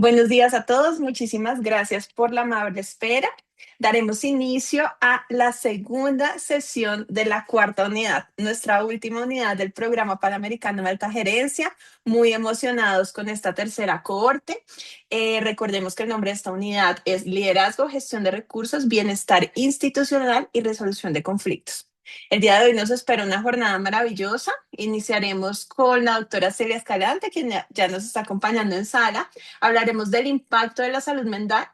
Buenos días a todos, muchísimas gracias por la amable espera. Daremos inicio a la segunda sesión de la cuarta unidad, nuestra última unidad del programa Panamericano de Alta Gerencia. Muy emocionados con esta tercera cohorte. Recordemos que el nombre de esta unidad es Liderazgo, Gestión de Recursos, Bienestar Institucional y Resolución de Conflictos. El día de hoy nos espera una jornada maravillosa. Iniciaremos con la doctora Celia Escalante, quien ya nos está acompañando en sala. Hablaremos del impacto de la salud mental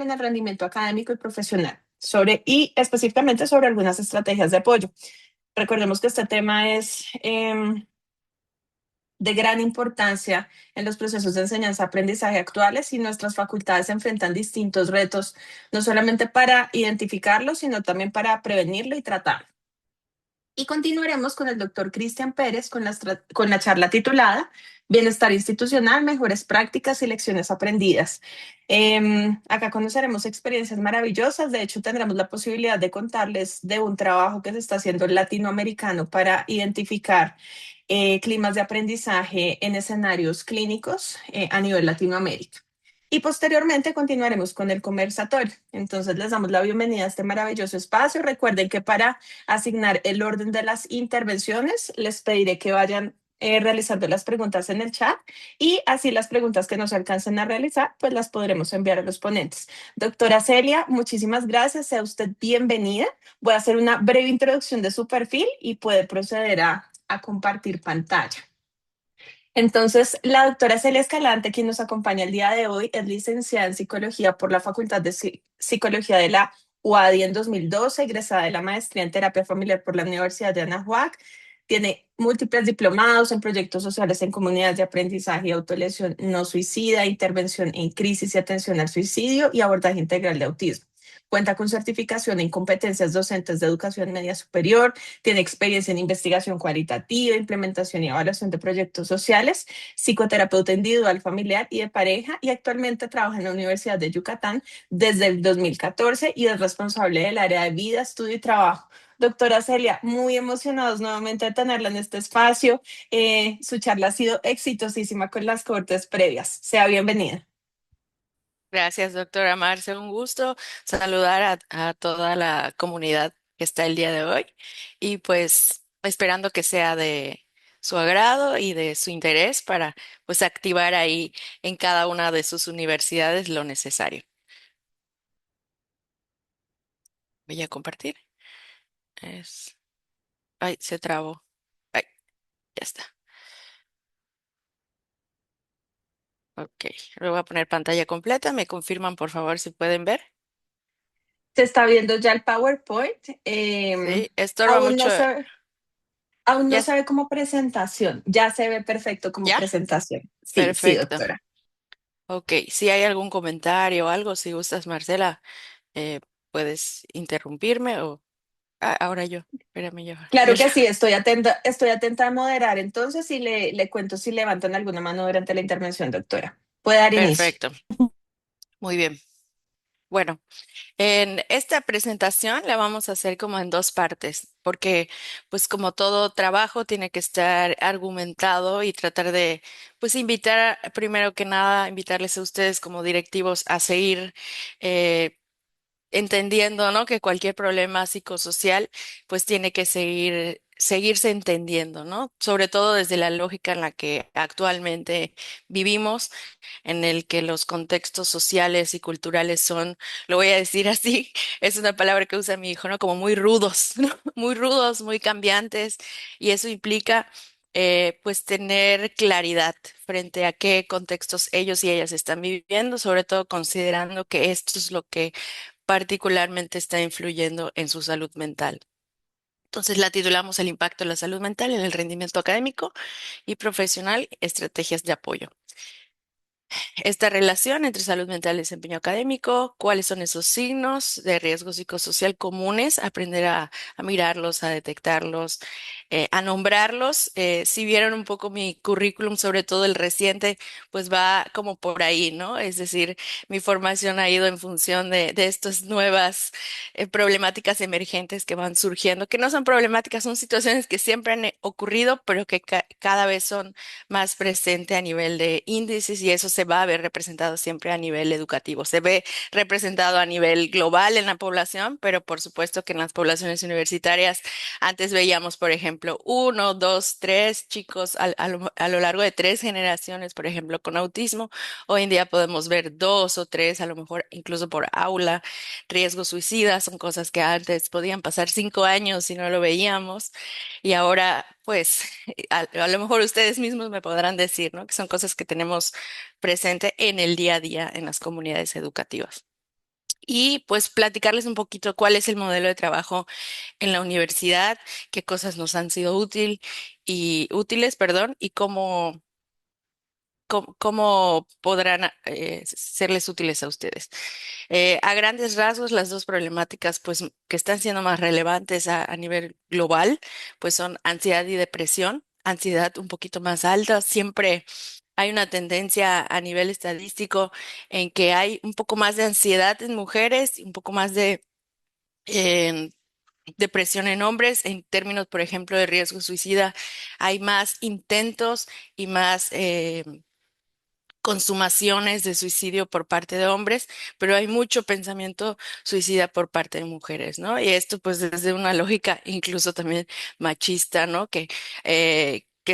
en el rendimiento académico y profesional, y específicamente sobre algunas estrategias de apoyo. Recordemos que este tema es de gran importancia en los procesos de enseñanza-aprendizaje actuales y nuestras facultades se enfrentan distintos retos, no solamente para identificarlo, sino también para prevenirlo y tratarlo. Y continuaremos con el doctor Cristian Pérez con la charla titulada Bienestar institucional, mejores prácticas y lecciones aprendidas. Acá conoceremos experiencias maravillosas. De hecho, tendremos la posibilidad de contarles de un trabajo que se está haciendo latinoamericano para identificar climas de aprendizaje en escenarios clínicos a nivel Latinoamérica. Y posteriormente continuaremos con el conversatorio. Entonces les damos la bienvenida a este maravilloso espacio. Recuerden que para asignar el orden de las intervenciones, les pediré que vayan realizando las preguntas en el chat y así las preguntas que no se alcancen a realizar, pues las podremos enviar a los ponentes. Doctora Celia, muchísimas gracias. Sea usted bienvenida. Voy a hacer una breve introducción de su perfil y puede proceder a compartir pantalla. Entonces, la doctora Celia Escalante, quien nos acompaña el día de hoy, es licenciada en psicología por la Facultad de Psicología de la UADY en 2012, egresada de la maestría en terapia familiar por la Universidad de Anahuac. Tiene múltiples diplomados en proyectos sociales en comunidades de aprendizaje y autolesión no suicida, intervención en crisis y atención al suicidio y abordaje integral de autismo. Cuenta con certificación en competencias docentes de educación media superior, tiene experiencia en investigación cualitativa, implementación y evaluación de proyectos sociales, psicoterapeuta individual, familiar y de pareja, y actualmente trabaja en la Universidad de Yucatán desde el 2014 y es responsable del área de vida, estudio y trabajo. Doctora Celia, muy emocionados nuevamente de tenerla en este espacio. Su charla ha sido exitosísima con las cortes previas. Sea bienvenida. Gracias, doctora Marce. Un gusto saludar a toda la comunidad que está el día de hoy y pues esperando que sea de su agrado y de su interés para pues activar ahí en cada una de sus universidades lo necesario. Voy a compartir. Es... Ay, se trabó. Ay, ya está. Ok, le voy a poner pantalla completa. ¿Me confirman, por favor, si pueden ver? Se está viendo ya el PowerPoint. Sí, estorba Aún mucho. no se, aún no ¿Ya? se ve como presentación. Ya se ve perfecto como ¿Ya? presentación. Sí, sí, Perfecto. doctora. Ok, si hay algún comentario o algo, si gustas, Marcela, eh, puedes interrumpirme o ahora yo, espérame yo. Claro que sí, estoy atenta a moderar entonces y le cuento si levantan alguna mano durante la intervención, doctora. Puede dar inicio. Perfecto, muy bien. Bueno, en esta presentación la vamos a hacer como en dos partes, porque pues como todo trabajo tiene que estar argumentado y tratar de pues invitar, primero que nada, invitarles a ustedes como directivos a seguir entendiendo, ¿no? Que cualquier problema psicosocial, pues tiene que seguirse entendiendo, ¿no? Sobre todo desde la lógica en la que actualmente vivimos, en el que los contextos sociales y culturales son, lo voy a decir así, es una palabra que usa mi hijo, ¿no? Como muy rudos, ¿no? Muy rudos, muy cambiantes, y eso implica pues tener claridad frente a qué contextos ellos y ellas están viviendo, sobre todo considerando que esto es lo que particularmente está influyendo en su salud mental. Entonces la titulamos El impacto de la salud mental en el rendimiento académico y profesional, estrategias de apoyo. Esta relación entre salud mental y desempeño académico, cuáles son esos signos de riesgo psicosocial comunes, aprender a mirarlos, a detectarlos, a nombrarlos. Si vieron un poco mi currículum, sobre todo el reciente, pues va como por ahí, ¿no? Es decir, mi formación ha ido en función de estas nuevas problemáticas emergentes que van surgiendo, que no son problemáticas, son situaciones que siempre han ocurrido, pero que cada vez son más presentes a nivel de índices y eso se va a ve representado siempre a nivel educativo. Se ve representado a nivel global en la población, pero por supuesto que en las poblaciones universitarias antes veíamos, por ejemplo, uno, dos, tres chicos a lo largo de tres generaciones, por ejemplo, con autismo. Hoy en día podemos ver dos o tres, a lo mejor incluso por aula. Riesgos suicidas son cosas que antes podían pasar 5 años y no lo veíamos. Y ahora, pues, a lo mejor ustedes mismos me podrán decir, ¿no? Que son cosas que tenemos presente en el día a día en las comunidades educativas. Y pues platicarles un poquito cuál es el modelo de trabajo en la universidad, qué cosas nos han sido útiles, perdón, y cómo podrán serles útiles a ustedes. A grandes rasgos, las dos problemáticas pues, que están siendo más relevantes a nivel global, pues son ansiedad y depresión. Ansiedad un poquito más alta. Siempre hay una tendencia a nivel estadístico en que hay un poco más de ansiedad en mujeres y un poco más de em, depresión en hombres. En términos, por ejemplo, de riesgo suicida, hay más intentos y más consumaciones de suicidio por parte de hombres, pero hay mucho pensamiento suicida por parte de mujeres, ¿no? Y esto pues desde una lógica incluso también machista, ¿no? Que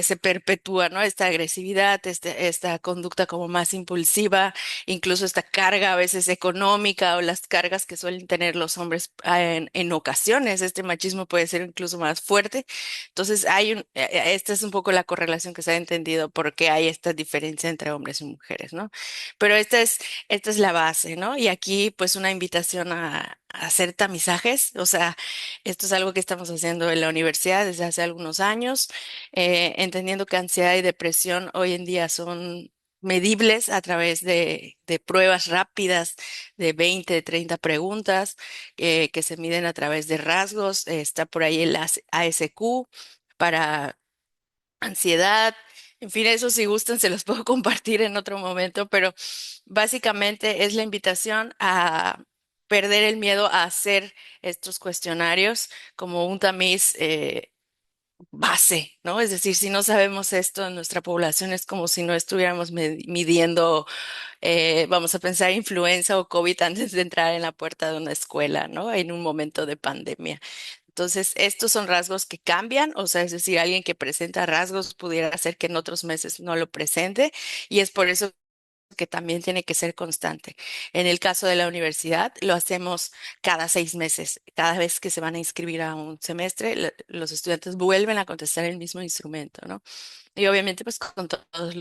se perpetúa, ¿no? Esta agresividad, esta conducta como más impulsiva, incluso esta carga a veces económica o las cargas que suelen tener los hombres en ocasiones. Este machismo puede ser incluso más fuerte. Entonces, esta es un poco la correlación que se ha entendido por qué hay esta diferencia entre hombres y mujeres, ¿no? Pero esta es la base, ¿no? Y aquí, pues, una invitación a hacer tamizajes, o sea, esto es algo que estamos haciendo en la universidad desde hace algunos años, entendiendo que ansiedad y depresión hoy en día son medibles a través de pruebas rápidas de 20, 30 preguntas que se miden a través de rasgos. Está por ahí el ASQ para ansiedad. En fin, eso si gustan se los puedo compartir en otro momento, pero básicamente es la invitación a perder el miedo a hacer estos cuestionarios como un tamiz base, ¿no? Es decir, si no sabemos esto en nuestra población es como si no estuviéramos midiendo, vamos a pensar, influenza o COVID antes de entrar en la puerta de una escuela, ¿no? En un momento de pandemia. Entonces, estos son rasgos que cambian, o sea, es decir, alguien que presenta rasgos pudiera hacer que en otros meses no lo presente, y es por eso que también tiene que ser constante. En el caso de la universidad, lo hacemos cada 6 meses. Cada vez que se van a inscribir a un semestre, los estudiantes vuelven a contestar el mismo instrumento, ¿no? Y obviamente, pues con todos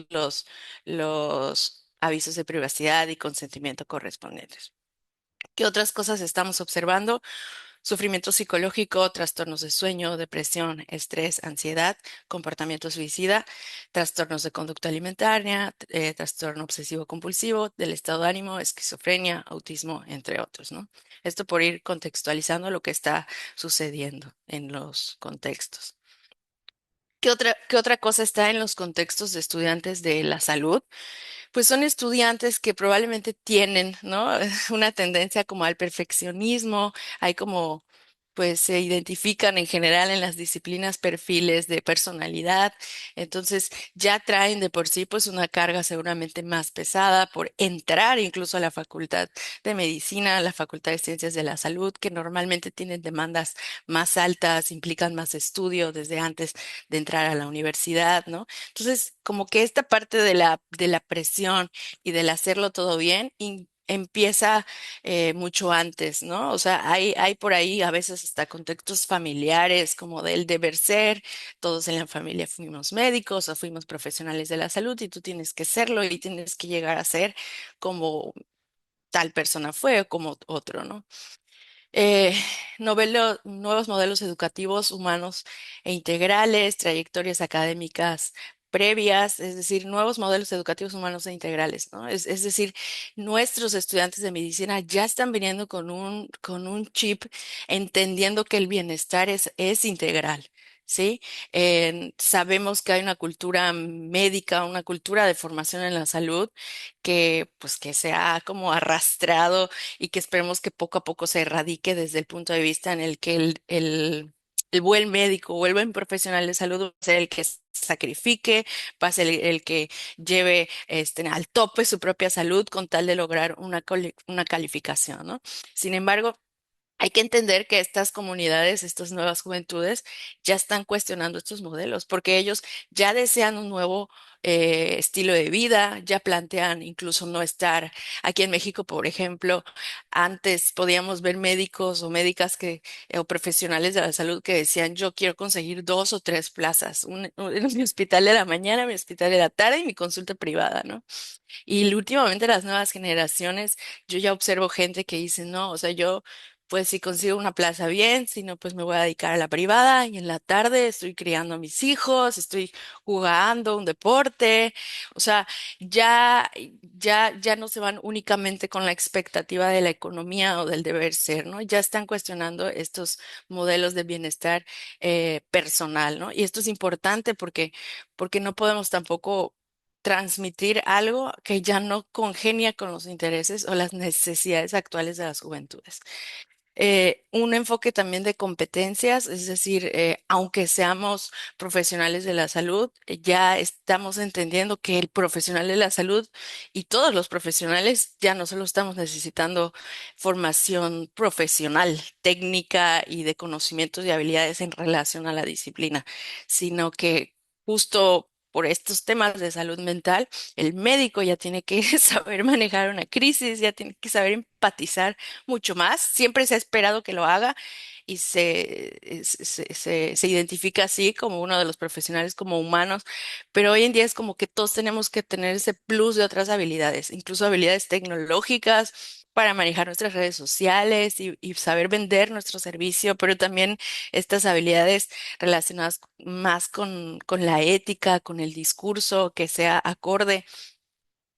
los avisos de privacidad y consentimiento correspondientes. ¿Qué otras cosas estamos observando? Sufrimiento psicológico, trastornos de sueño, depresión, estrés, ansiedad, comportamiento suicida, trastornos de conducta alimentaria, trastorno obsesivo compulsivo, del estado de ánimo, esquizofrenia, autismo, entre otros, ¿no? Esto por ir contextualizando lo que está sucediendo en los contextos. ¿Qué otra cosa está en los contextos de estudiantes de la salud? Pues son estudiantes que probablemente tienen, ¿no? Una tendencia como al perfeccionismo, hay como, pues se identifican en general en las disciplinas perfiles de personalidad, entonces ya traen de por sí pues una carga seguramente más pesada por entrar incluso a la Facultad de Medicina, a la Facultad de Ciencias de la Salud, que normalmente tienen demandas más altas, implican más estudio desde antes de entrar a la universidad, ¿no? Entonces, como que esta parte de la presión y del hacerlo todo bien empieza mucho antes, ¿no? O sea, hay por ahí a veces hasta contextos familiares como del deber ser, todos en la familia fuimos médicos o fuimos profesionales de la salud y tú tienes que serlo y tienes que llegar a ser como tal persona fue o como otro, ¿no? eh, Nuevos modelos educativos humanos e integrales, trayectorias académicas previas, es decir, nuevos modelos educativos humanos e integrales, ¿no? Es decir, nuestros estudiantes de medicina ya están viniendo con un chip entendiendo que el bienestar es integral. ¿Sí? Sabemos que hay una cultura médica, una cultura de formación en la salud que, pues, que se ha como arrastrado y que esperemos que poco a poco se erradique desde el punto de vista en el que el buen médico o el buen profesional de salud va a ser el que sacrifique, va a ser el que lleve al tope su propia salud con tal de lograr una calificación, ¿no? Sin embargo, hay que entender que estas comunidades, estas nuevas juventudes, ya están cuestionando estos modelos, porque ellos ya desean un nuevo estilo de vida, ya plantean incluso no estar aquí en México, por ejemplo. Antes podíamos ver médicos o médicas o profesionales de la salud que decían, yo quiero conseguir dos o tres plazas, en mi hospital de la mañana, mi hospital de la tarde y mi consulta privada, ¿no? Y últimamente las nuevas generaciones, yo ya observo gente que dice, no, o sea, yo pues si consigo una plaza bien, si no, pues me voy a dedicar a la privada y en la tarde estoy criando a mis hijos, estoy jugando un deporte, o sea, ya no se van únicamente con la expectativa de la economía o del deber ser, ¿no? Ya están cuestionando estos modelos de bienestar personal, ¿no? Y esto es importante porque no podemos tampoco transmitir algo que ya no congenia con los intereses o las necesidades actuales de las juventudes. Un enfoque también de competencias, es decir, aunque seamos profesionales de la salud, ya estamos entendiendo que el profesional de la salud y todos los profesionales ya no solo estamos necesitando formación profesional, técnica y de conocimientos y habilidades en relación a la disciplina, sino que justo por estos temas de salud mental, el médico ya tiene que saber manejar una crisis, ya tiene que saber empatizar mucho más. Siempre se ha esperado que lo haga y se identifica así como uno de los profesionales como humanos, pero hoy en día es como que todos tenemos que tener ese plus de otras habilidades, incluso habilidades tecnológicas para manejar nuestras redes sociales y saber vender nuestro servicio, pero también estas habilidades relacionadas más con la ética, con el discurso, que sea acorde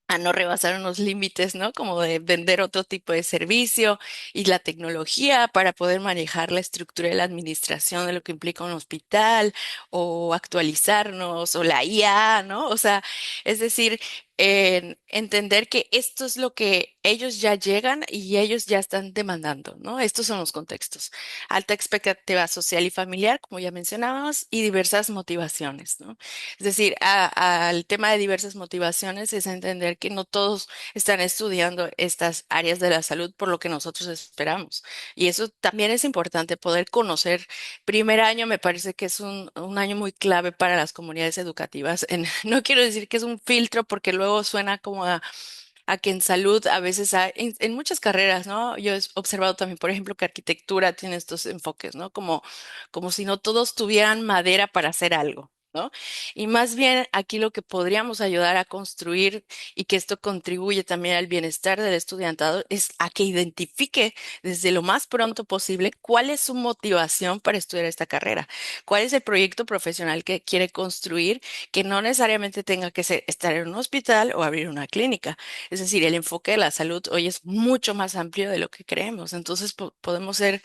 a no rebasar unos límites, ¿no? Como de vender otro tipo de servicio y la tecnología para poder manejar la estructura de la administración de lo que implica un hospital o actualizarnos o la IA, ¿no? O sea, es decir, entender que esto es lo que ellos ya llegan y ellos ya están demandando, ¿no? Estos son los contextos. Alta expectativa social y familiar, como ya mencionábamos, y diversas motivaciones, ¿no? Es decir, al tema de diversas motivaciones es entender que no todos están estudiando estas áreas de la salud por lo que nosotros esperamos. Y eso también es importante poder conocer. Primer año me parece que es un año muy clave para las comunidades educativas. No quiero decir que es un filtro porque luego suena como a que en salud a veces hay, en muchas carreras, ¿no? Yo he observado también, por ejemplo, que arquitectura tiene estos enfoques, ¿no? Como si no todos tuvieran madera para hacer algo, ¿no? Y más bien aquí lo que podríamos ayudar a construir y que esto contribuye también al bienestar del estudiantado es a que identifique desde lo más pronto posible cuál es su motivación para estudiar esta carrera, cuál es el proyecto profesional que quiere construir, que no necesariamente tenga que ser estar en un hospital o abrir una clínica. Es decir, el enfoque de la salud hoy es mucho más amplio de lo que creemos. Entonces, podemos ser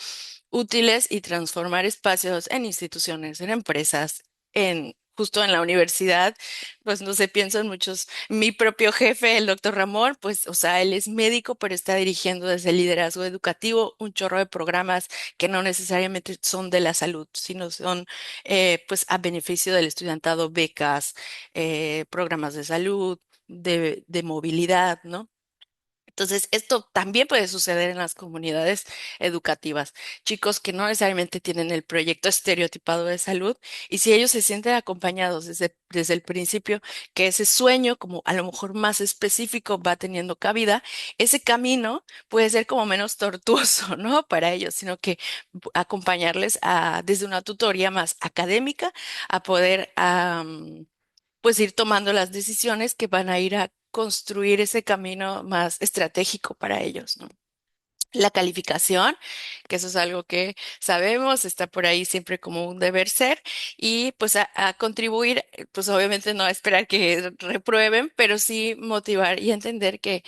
útiles y transformar espacios en instituciones, en empresas, justo en la universidad. Pues no sé, pienso en muchos. Mi propio jefe, el doctor Ramón, pues, o sea, él es médico, pero está dirigiendo desde el liderazgo educativo un chorro de programas que no necesariamente son de la salud, sino son, pues, a beneficio del estudiantado, becas, programas de salud de movilidad, ¿no? Entonces, esto también puede suceder en las comunidades educativas. Chicos que no necesariamente tienen el proyecto estereotipado de salud y si ellos se sienten acompañados desde el principio, que ese sueño, como a lo mejor más específico, va teniendo cabida, ese camino puede ser como menos tortuoso, ¿no? Para ellos, sino que acompañarles desde una tutoría más académica a poder pues ir tomando las decisiones que van a ir a construir ese camino más estratégico para ellos, ¿no? La calificación, que eso es algo que sabemos, está por ahí siempre como un deber ser y pues a contribuir, pues obviamente no a esperar que reprueben, pero sí motivar y entender que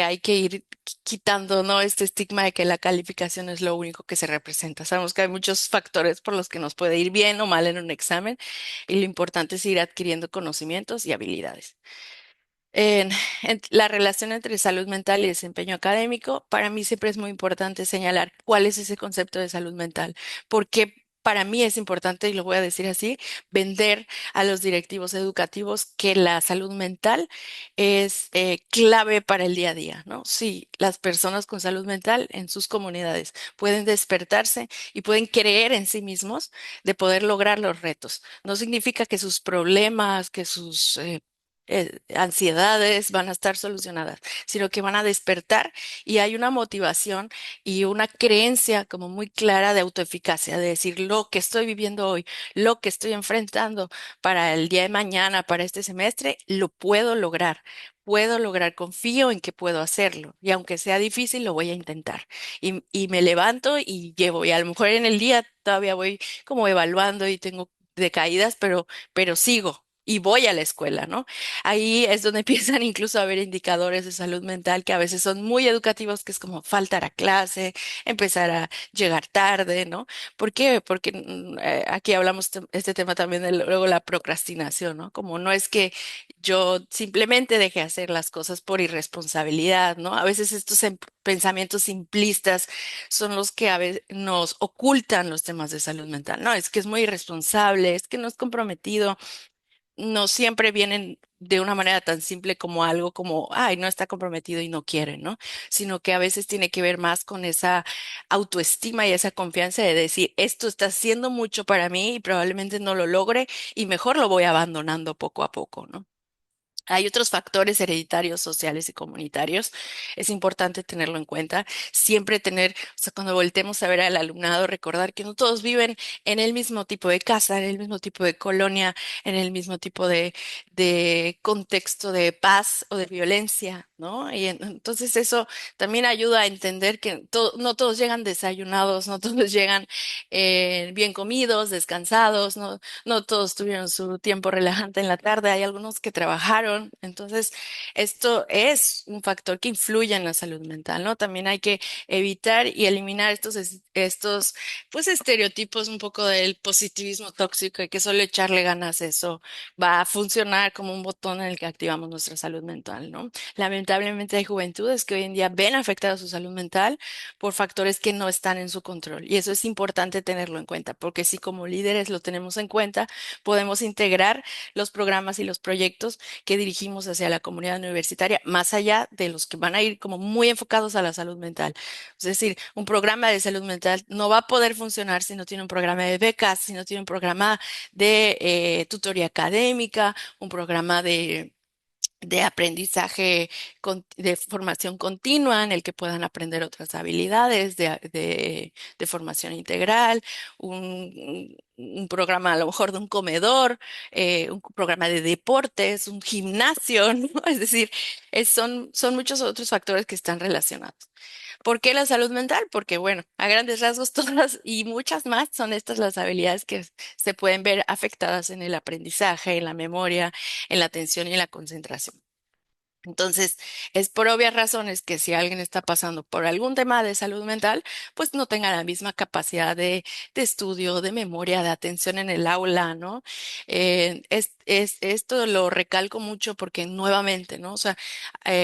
hay que ir quitando, ¿no? Este estigma de que la calificación es lo único que se representa. Sabemos que hay muchos factores por los que nos puede ir bien o mal en un examen y lo importante es ir adquiriendo conocimientos y habilidades. En, en la relación entre salud mental y desempeño académico, para mí siempre es muy importante señalar cuál es ese concepto de salud mental. ¿Por qué? para mí es importante, y lo voy a decir así, vender a los directivos educativos que la salud mental es clave para el día a día, ¿no? Sí, las personas con salud mental en sus comunidades pueden despertarse y pueden creer en sí mismos de poder lograr los retos. No significa que sus problemas, que sus ansiedades van a estar solucionadas, sino que van a despertar y hay una motivación y una creencia como muy clara de autoeficacia, de decir lo que estoy viviendo hoy, lo que estoy enfrentando para el día de mañana, para este semestre, lo puedo lograr. Puedo lograr, confío en que puedo hacerlo y aunque sea difícil, lo voy a intentar. Y me levanto y llevo, y a lo mejor en el día todavía voy como evaluando y tengo decaídas, pero sigo. Y voy a la escuela, ¿no? Ahí es donde empiezan incluso a haber indicadores de salud mental que a veces son muy educativos, que es como faltar a clase, empezar a llegar tarde, ¿no? ¿Por qué? Porque aquí hablamos este tema también de luego la procrastinación, ¿no? Como no es que yo simplemente deje hacer las cosas por irresponsabilidad, ¿no? A veces estos pensamientos simplistas son los que a veces nos ocultan los temas de salud mental, ¿no? Es que es muy irresponsable, es que no es comprometido, no siempre vienen de una manera tan simple como algo como, ay, no está comprometido y no quiere, ¿no? Sino que a veces tiene que ver más con esa autoestima y esa confianza de decir, esto está haciendo mucho para mí y probablemente no lo logre y mejor lo voy abandonando poco a poco, ¿no? Hay otros factores hereditarios, sociales y comunitarios. Es importante tenerlo en cuenta. Siempre tener, o sea, cuando voltemos a ver al alumnado, recordar que no todos viven en el mismo tipo de casa, en el mismo tipo de colonia, en el mismo tipo de contexto de paz o de violencia, ¿no? Y entonces eso también ayuda a entender que no todos llegan desayunados, no todos llegan bien comidos, descansados, no todos tuvieron su tiempo relajante en la tarde, hay algunos que trabajaron. Entonces, esto es un factor que influye en la salud mental, ¿no? También hay que evitar y eliminar estos, pues, estereotipos un poco del positivismo tóxico y que solo echarle ganas a eso va a funcionar como un botón en el que activamos nuestra salud mental, ¿no? Lamentablemente hay juventudes que hoy en día ven afectada su salud mental por factores que no están en su control. Y eso es importante tenerlo en cuenta, porque si como líderes lo tenemos en cuenta, podemos integrar los programas y los proyectos que dirigimos hacia la comunidad universitaria, más allá de los que van a ir como muy enfocados a la salud mental. Es decir, un programa de salud mental no va a poder funcionar si no tiene un programa de becas, si no tiene un programa de tutoría académica, un programa de aprendizaje, de formación continua en el que puedan aprender otras habilidades de formación integral, un programa a lo mejor de un comedor, un programa de deportes, un gimnasio, ¿no? Es decir, son muchos otros factores que están relacionados. ¿Por qué la salud mental? Porque, bueno, a grandes rasgos todas y muchas más son estas las habilidades que se pueden ver afectadas en el aprendizaje, en la memoria, en la atención y en la concentración. Entonces, es por obvias razones que si alguien está pasando por algún tema de salud mental, pues no tenga la misma capacidad de estudio, de memoria, de atención en el aula, ¿no? Esto lo recalco mucho porque nuevamente, ¿no? O sea,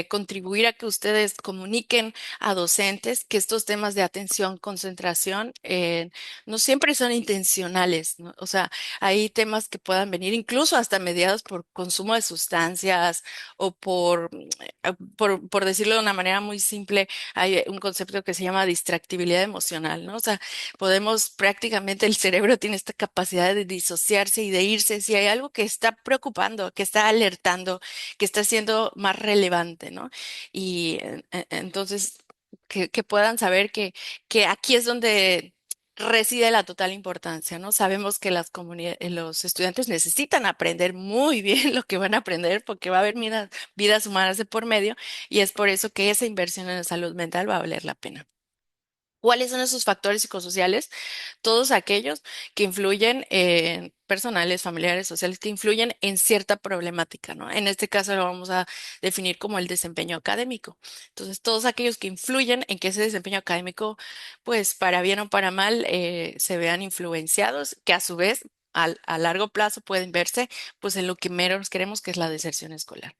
contribuir a que ustedes comuniquen a docentes que estos temas de atención, concentración, no siempre son intencionales, ¿no? O sea, hay temas que puedan venir incluso hasta mediados por consumo de sustancias o por decirlo de una manera muy simple, hay un concepto que se llama distractibilidad emocional, ¿no? O sea, podemos prácticamente, el cerebro tiene esta capacidad de disociarse y de irse si hay algo que está preocupando, que está alertando, que está siendo más relevante, ¿no? Y entonces, que puedan saber que aquí es donde reside la total importancia, ¿no? Sabemos que los estudiantes necesitan aprender muy bien lo que van a aprender porque va a haber vidas humanas de por medio y es por eso que esa inversión en la salud mental va a valer la pena. ¿Cuáles son esos factores psicosociales? Todos aquellos que influyen en personales, familiares, sociales, que influyen en cierta problemática, ¿no? En este caso lo vamos a definir como el desempeño académico. Entonces, todos aquellos que influyen en que ese desempeño académico, pues para bien o para mal, se vean influenciados, que a su vez, a largo plazo pueden verse, pues en lo que menos queremos, que es la deserción escolar.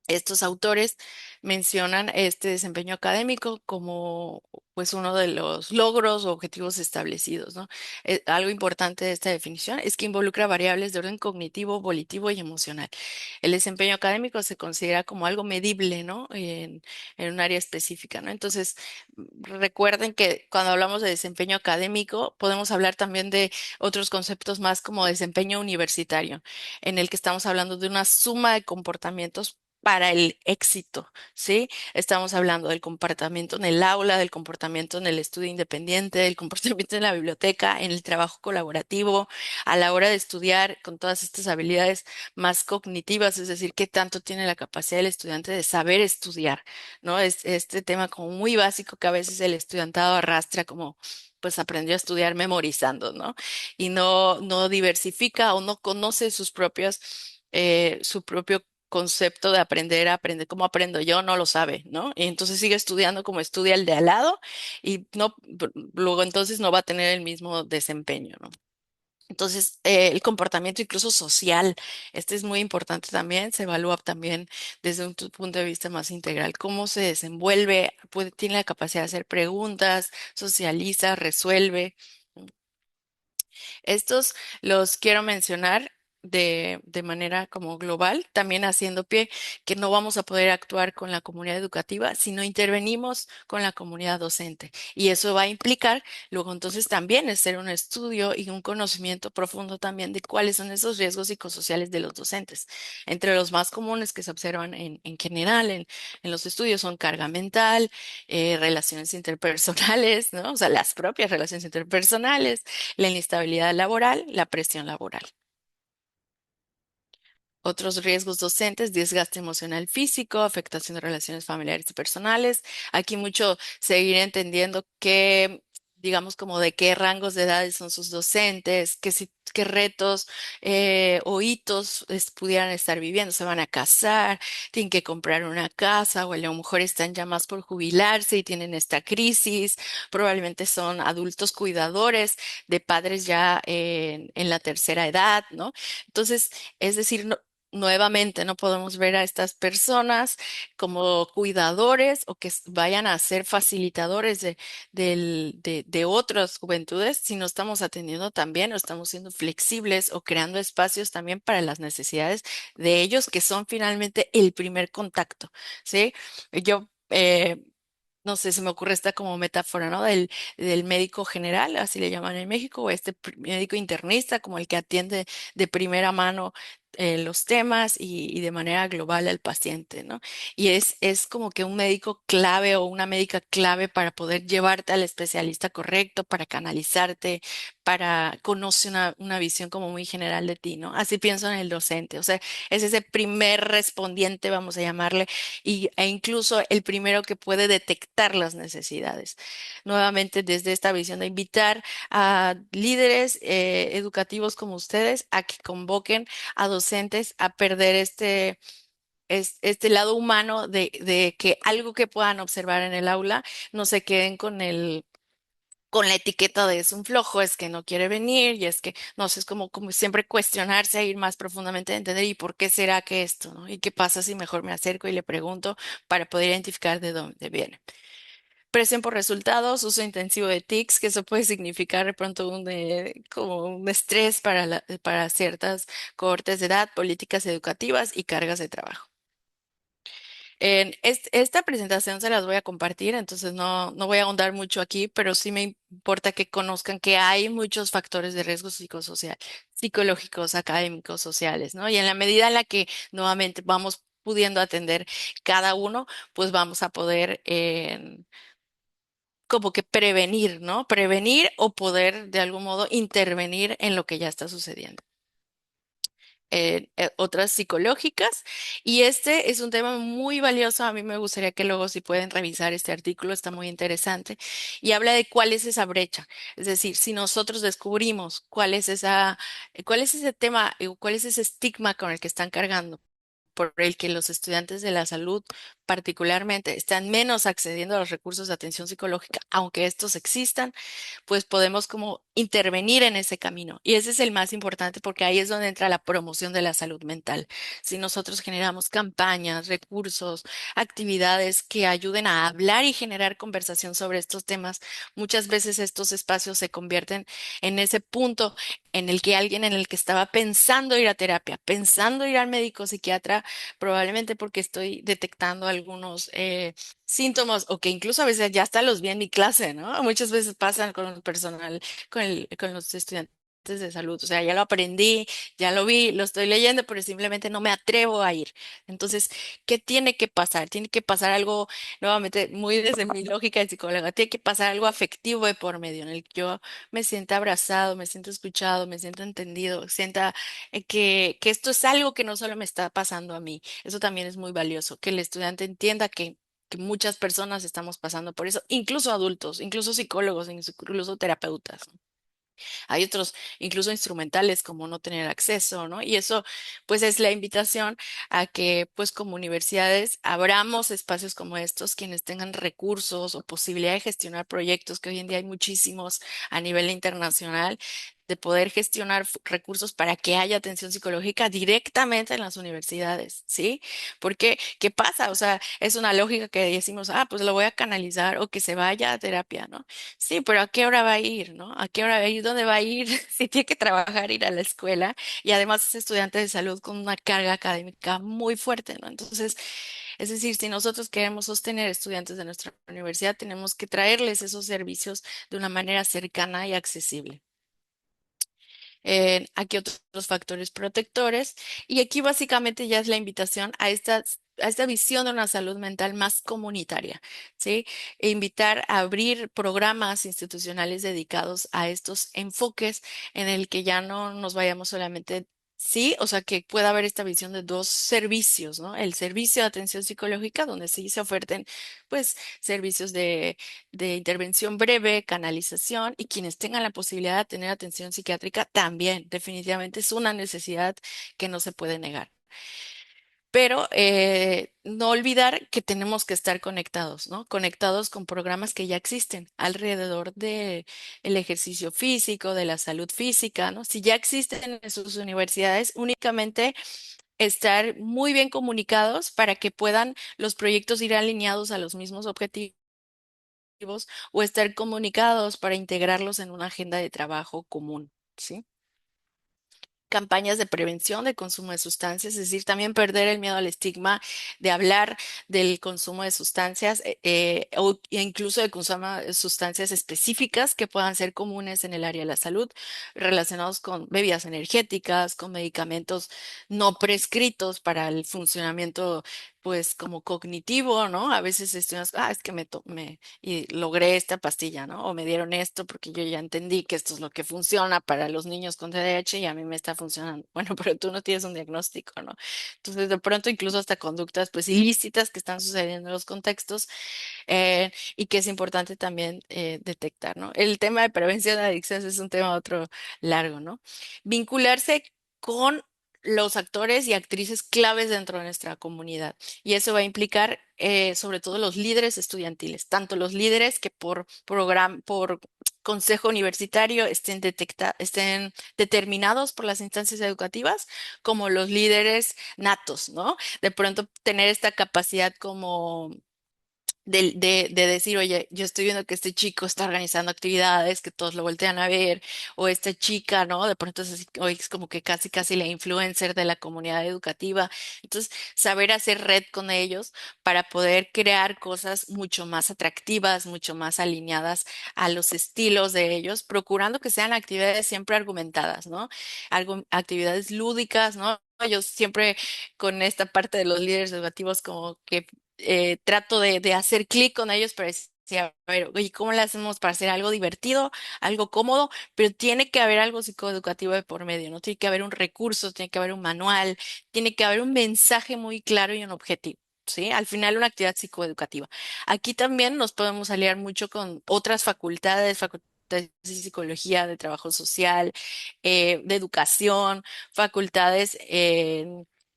Estos autores mencionan este desempeño académico como pues uno de los logros o objetivos establecidos, ¿no? Algo importante de esta definición es que involucra variables de orden cognitivo, volitivo y emocional. El desempeño académico se considera como algo medible, ¿no? En un área específica, ¿no? Entonces, recuerden que cuando hablamos de desempeño académico, podemos hablar también de otros conceptos más como desempeño universitario, en el que estamos hablando de una suma de comportamientos para el éxito, ¿sí? Estamos hablando del comportamiento en el aula, del comportamiento en el estudio independiente, del comportamiento en la biblioteca, en el trabajo colaborativo, a la hora de estudiar con todas estas habilidades más cognitivas, es decir, qué tanto tiene la capacidad del estudiante de saber estudiar, ¿no? Es este tema como muy básico que a veces el estudiantado arrastra como pues aprendió a estudiar memorizando, ¿no? Y no diversifica o no conoce su propio concepto de aprender a aprender. ¿Cómo aprendo yo? No lo sabe, ¿no? Y entonces sigue estudiando como estudia el de al lado y no, luego entonces no va a tener el mismo desempeño, ¿no? Entonces, el comportamiento incluso social, este es muy importante también, se evalúa también desde un punto de vista más integral, cómo se desenvuelve, tiene la capacidad de hacer preguntas, socializa, resuelve. Estos los quiero mencionar de manera como global, también haciendo pie que no vamos a poder actuar con la comunidad educativa si no intervenimos con la comunidad docente. Y eso va a implicar luego entonces también hacer un estudio y un conocimiento profundo también de cuáles son esos riesgos psicosociales de los docentes. Entre los más comunes que se observan en general en los estudios son carga mental, relaciones interpersonales, ¿no? O sea, las propias relaciones interpersonales, la inestabilidad laboral, la presión laboral. Otros riesgos docentes, desgaste emocional físico, afectación de relaciones familiares y personales. Aquí mucho seguir entendiendo que, digamos, como de qué rangos de edades son sus docentes, qué retos o hitos pudieran estar viviendo. Se van a casar, tienen que comprar una casa o a lo mejor están ya más por jubilarse y tienen esta crisis. Probablemente son adultos cuidadores de padres ya en la tercera edad, ¿no? Entonces, es decir, nuevamente no podemos ver a estas personas como cuidadores o que vayan a ser facilitadores de otras juventudes, si no estamos atendiendo también o estamos siendo flexibles o creando espacios también para las necesidades de ellos, que son finalmente el primer contacto, ¿sí? Yo, no sé, se me ocurre esta como metáfora, ¿no? Del médico general, así le llaman en México, o este médico internista, como el que atiende de primera mano los temas y de manera global al paciente, ¿no? Y es como que un médico clave o una médica clave para poder llevarte al especialista correcto, para canalizarte, para conocer una visión como muy general de ti, ¿no? Así pienso en el docente, o sea, es ese primer respondiente, vamos a llamarle, e incluso el primero que puede detectar las necesidades. Nuevamente, desde esta visión de invitar a líderes educativos como ustedes a que convoquen a docentes a perder este lado humano de que algo que puedan observar en el aula no se queden con la etiqueta de es un flojo, es que no quiere venir y es que, no sé, es como siempre cuestionarse e ir más profundamente a entender y por qué será que esto, ¿no? Y qué pasa si mejor me acerco y le pregunto para poder identificar de dónde viene. Presión por resultados, uso intensivo de TICs, que eso puede significar de pronto como un estrés para ciertas cohortes de edad, políticas educativas y cargas de trabajo. Esta presentación se las voy a compartir, entonces no voy a ahondar mucho aquí, pero sí me importa que conozcan que hay muchos factores de riesgo psicosocial, psicológicos, académicos, sociales, ¿no? Y en la medida en la que nuevamente vamos pudiendo atender cada uno, pues vamos a poder como que prevenir, ¿no? Prevenir o poder de algún modo intervenir en lo que ya está sucediendo. Otras psicológicas. Y este es un tema muy valioso. A mí me gustaría que luego si pueden revisar este artículo, está muy interesante. Y habla de cuál es esa brecha. Es decir, si nosotros descubrimos cuál es ese tema, cuál es ese estigma con el que están cargando por el que los estudiantes de la salud particularmente están menos accediendo a los recursos de atención psicológica, aunque estos existan, pues podemos como intervenir en ese camino. Y ese es el más importante porque ahí es donde entra la promoción de la salud mental. Si nosotros generamos campañas, recursos, actividades que ayuden a hablar y generar conversación sobre estos temas, muchas veces estos espacios se convierten en ese punto en el que alguien en el que estaba pensando ir a terapia, pensando ir al médico psiquiatra, probablemente porque estoy detectando algunos síntomas o que incluso a veces ya hasta los vi en mi clase, ¿no? Muchas veces pasan con el personal, con los estudiantes de salud. O sea, ya lo aprendí, ya lo vi, lo estoy leyendo, pero simplemente no me atrevo a ir. Entonces, ¿qué tiene que pasar? Tiene que pasar algo, nuevamente, muy desde mi lógica de psicóloga, tiene que pasar algo afectivo de por medio, en el que yo me sienta abrazado, me sienta escuchado, me sienta entendido, sienta que esto es algo que no solo me está pasando a mí. Eso también es muy valioso, que el estudiante entienda que muchas personas estamos pasando por eso, incluso adultos, incluso psicólogos, incluso terapeutas. Hay otros, incluso instrumentales, como no tener acceso, ¿no? Y eso, pues, es la invitación a que, pues, como universidades, abramos espacios como estos, quienes tengan recursos o posibilidad de gestionar proyectos, que hoy en día hay muchísimos a nivel internacional, de poder gestionar recursos para que haya atención psicológica directamente en las universidades, ¿sí? Porque, ¿qué pasa? O sea, es una lógica que decimos, ah, pues lo voy a canalizar o que se vaya a terapia, ¿no? Sí, pero ¿a qué hora va a ir, no? ¿A qué hora va a ir? ¿Dónde va a ir? Si tiene que trabajar, ir a la escuela y además es estudiante de salud con una carga académica muy fuerte, ¿no? Entonces, es decir, si nosotros queremos sostener estudiantes de nuestra universidad, tenemos que traerles esos servicios de una manera cercana y accesible. Aquí otros factores protectores. Y aquí básicamente ya es la invitación a esta visión de una salud mental más comunitaria, ¿sí? E invitar a abrir programas institucionales dedicados a estos enfoques en el que ya no nos vayamos solamente. Sí, o sea, que pueda haber esta visión de dos servicios, ¿no? El servicio de atención psicológica, donde sí se oferten, pues, servicios de intervención breve, canalización, y quienes tengan la posibilidad de tener atención psiquiátrica también, definitivamente es una necesidad que no se puede negar. Pero no olvidar que tenemos que estar conectados, ¿no? Conectados con programas que ya existen alrededor de el ejercicio físico, de la salud física, ¿no? Si ya existen en sus universidades, únicamente estar muy bien comunicados para que puedan los proyectos ir alineados a los mismos objetivos o estar comunicados para integrarlos en una agenda de trabajo común, ¿sí? Campañas de prevención de consumo de sustancias, es decir, también perder el miedo al estigma de hablar del consumo de sustancias e incluso de consumo de sustancias específicas que puedan ser comunes en el área de la salud, relacionados con bebidas energéticas, con medicamentos no prescritos para el funcionamiento, pues, como cognitivo, ¿no? A veces estudiamos, ah, es que me tomé y logré esta pastilla, ¿no? O me dieron esto porque yo ya entendí que esto es lo que funciona para los niños con TDAH y a mí me está funcionando. Bueno, pero tú no tienes un diagnóstico, ¿no? Entonces, de pronto, incluso hasta conductas, pues, ilícitas que están sucediendo en los contextos y que es importante también detectar, ¿no? El tema de prevención de adicciones es un tema otro largo, ¿no? Vincularse con los actores y actrices claves dentro de nuestra comunidad. Y eso va a implicar sobre todo los líderes estudiantiles, tanto los líderes que por programa, por consejo universitario estén determinados por las instancias educativas, como los líderes natos, ¿no? De pronto tener esta capacidad como de decir, oye, yo estoy viendo que este chico está organizando actividades, que todos lo voltean a ver, o esta chica, ¿no? De pronto es, así, hoy es como que casi, casi la influencer de la comunidad educativa. Entonces, saber hacer red con ellos para poder crear cosas mucho más atractivas, mucho más alineadas a los estilos de ellos, procurando que sean actividades siempre argumentadas, ¿no? Actividades lúdicas, ¿no? Yo siempre con esta parte de los líderes educativos como que trato de hacer clic con ellos para decir, a ver, oye, ¿cómo le hacemos para hacer algo divertido, algo cómodo? Pero tiene que haber algo psicoeducativo de por medio, ¿no? Tiene que haber un recurso, tiene que haber un manual, tiene que haber un mensaje muy claro y un objetivo. ¿Sí? Al final una actividad psicoeducativa. Aquí también nos podemos aliar mucho con otras facultades, facultades de psicología, de trabajo social, de educación, facultades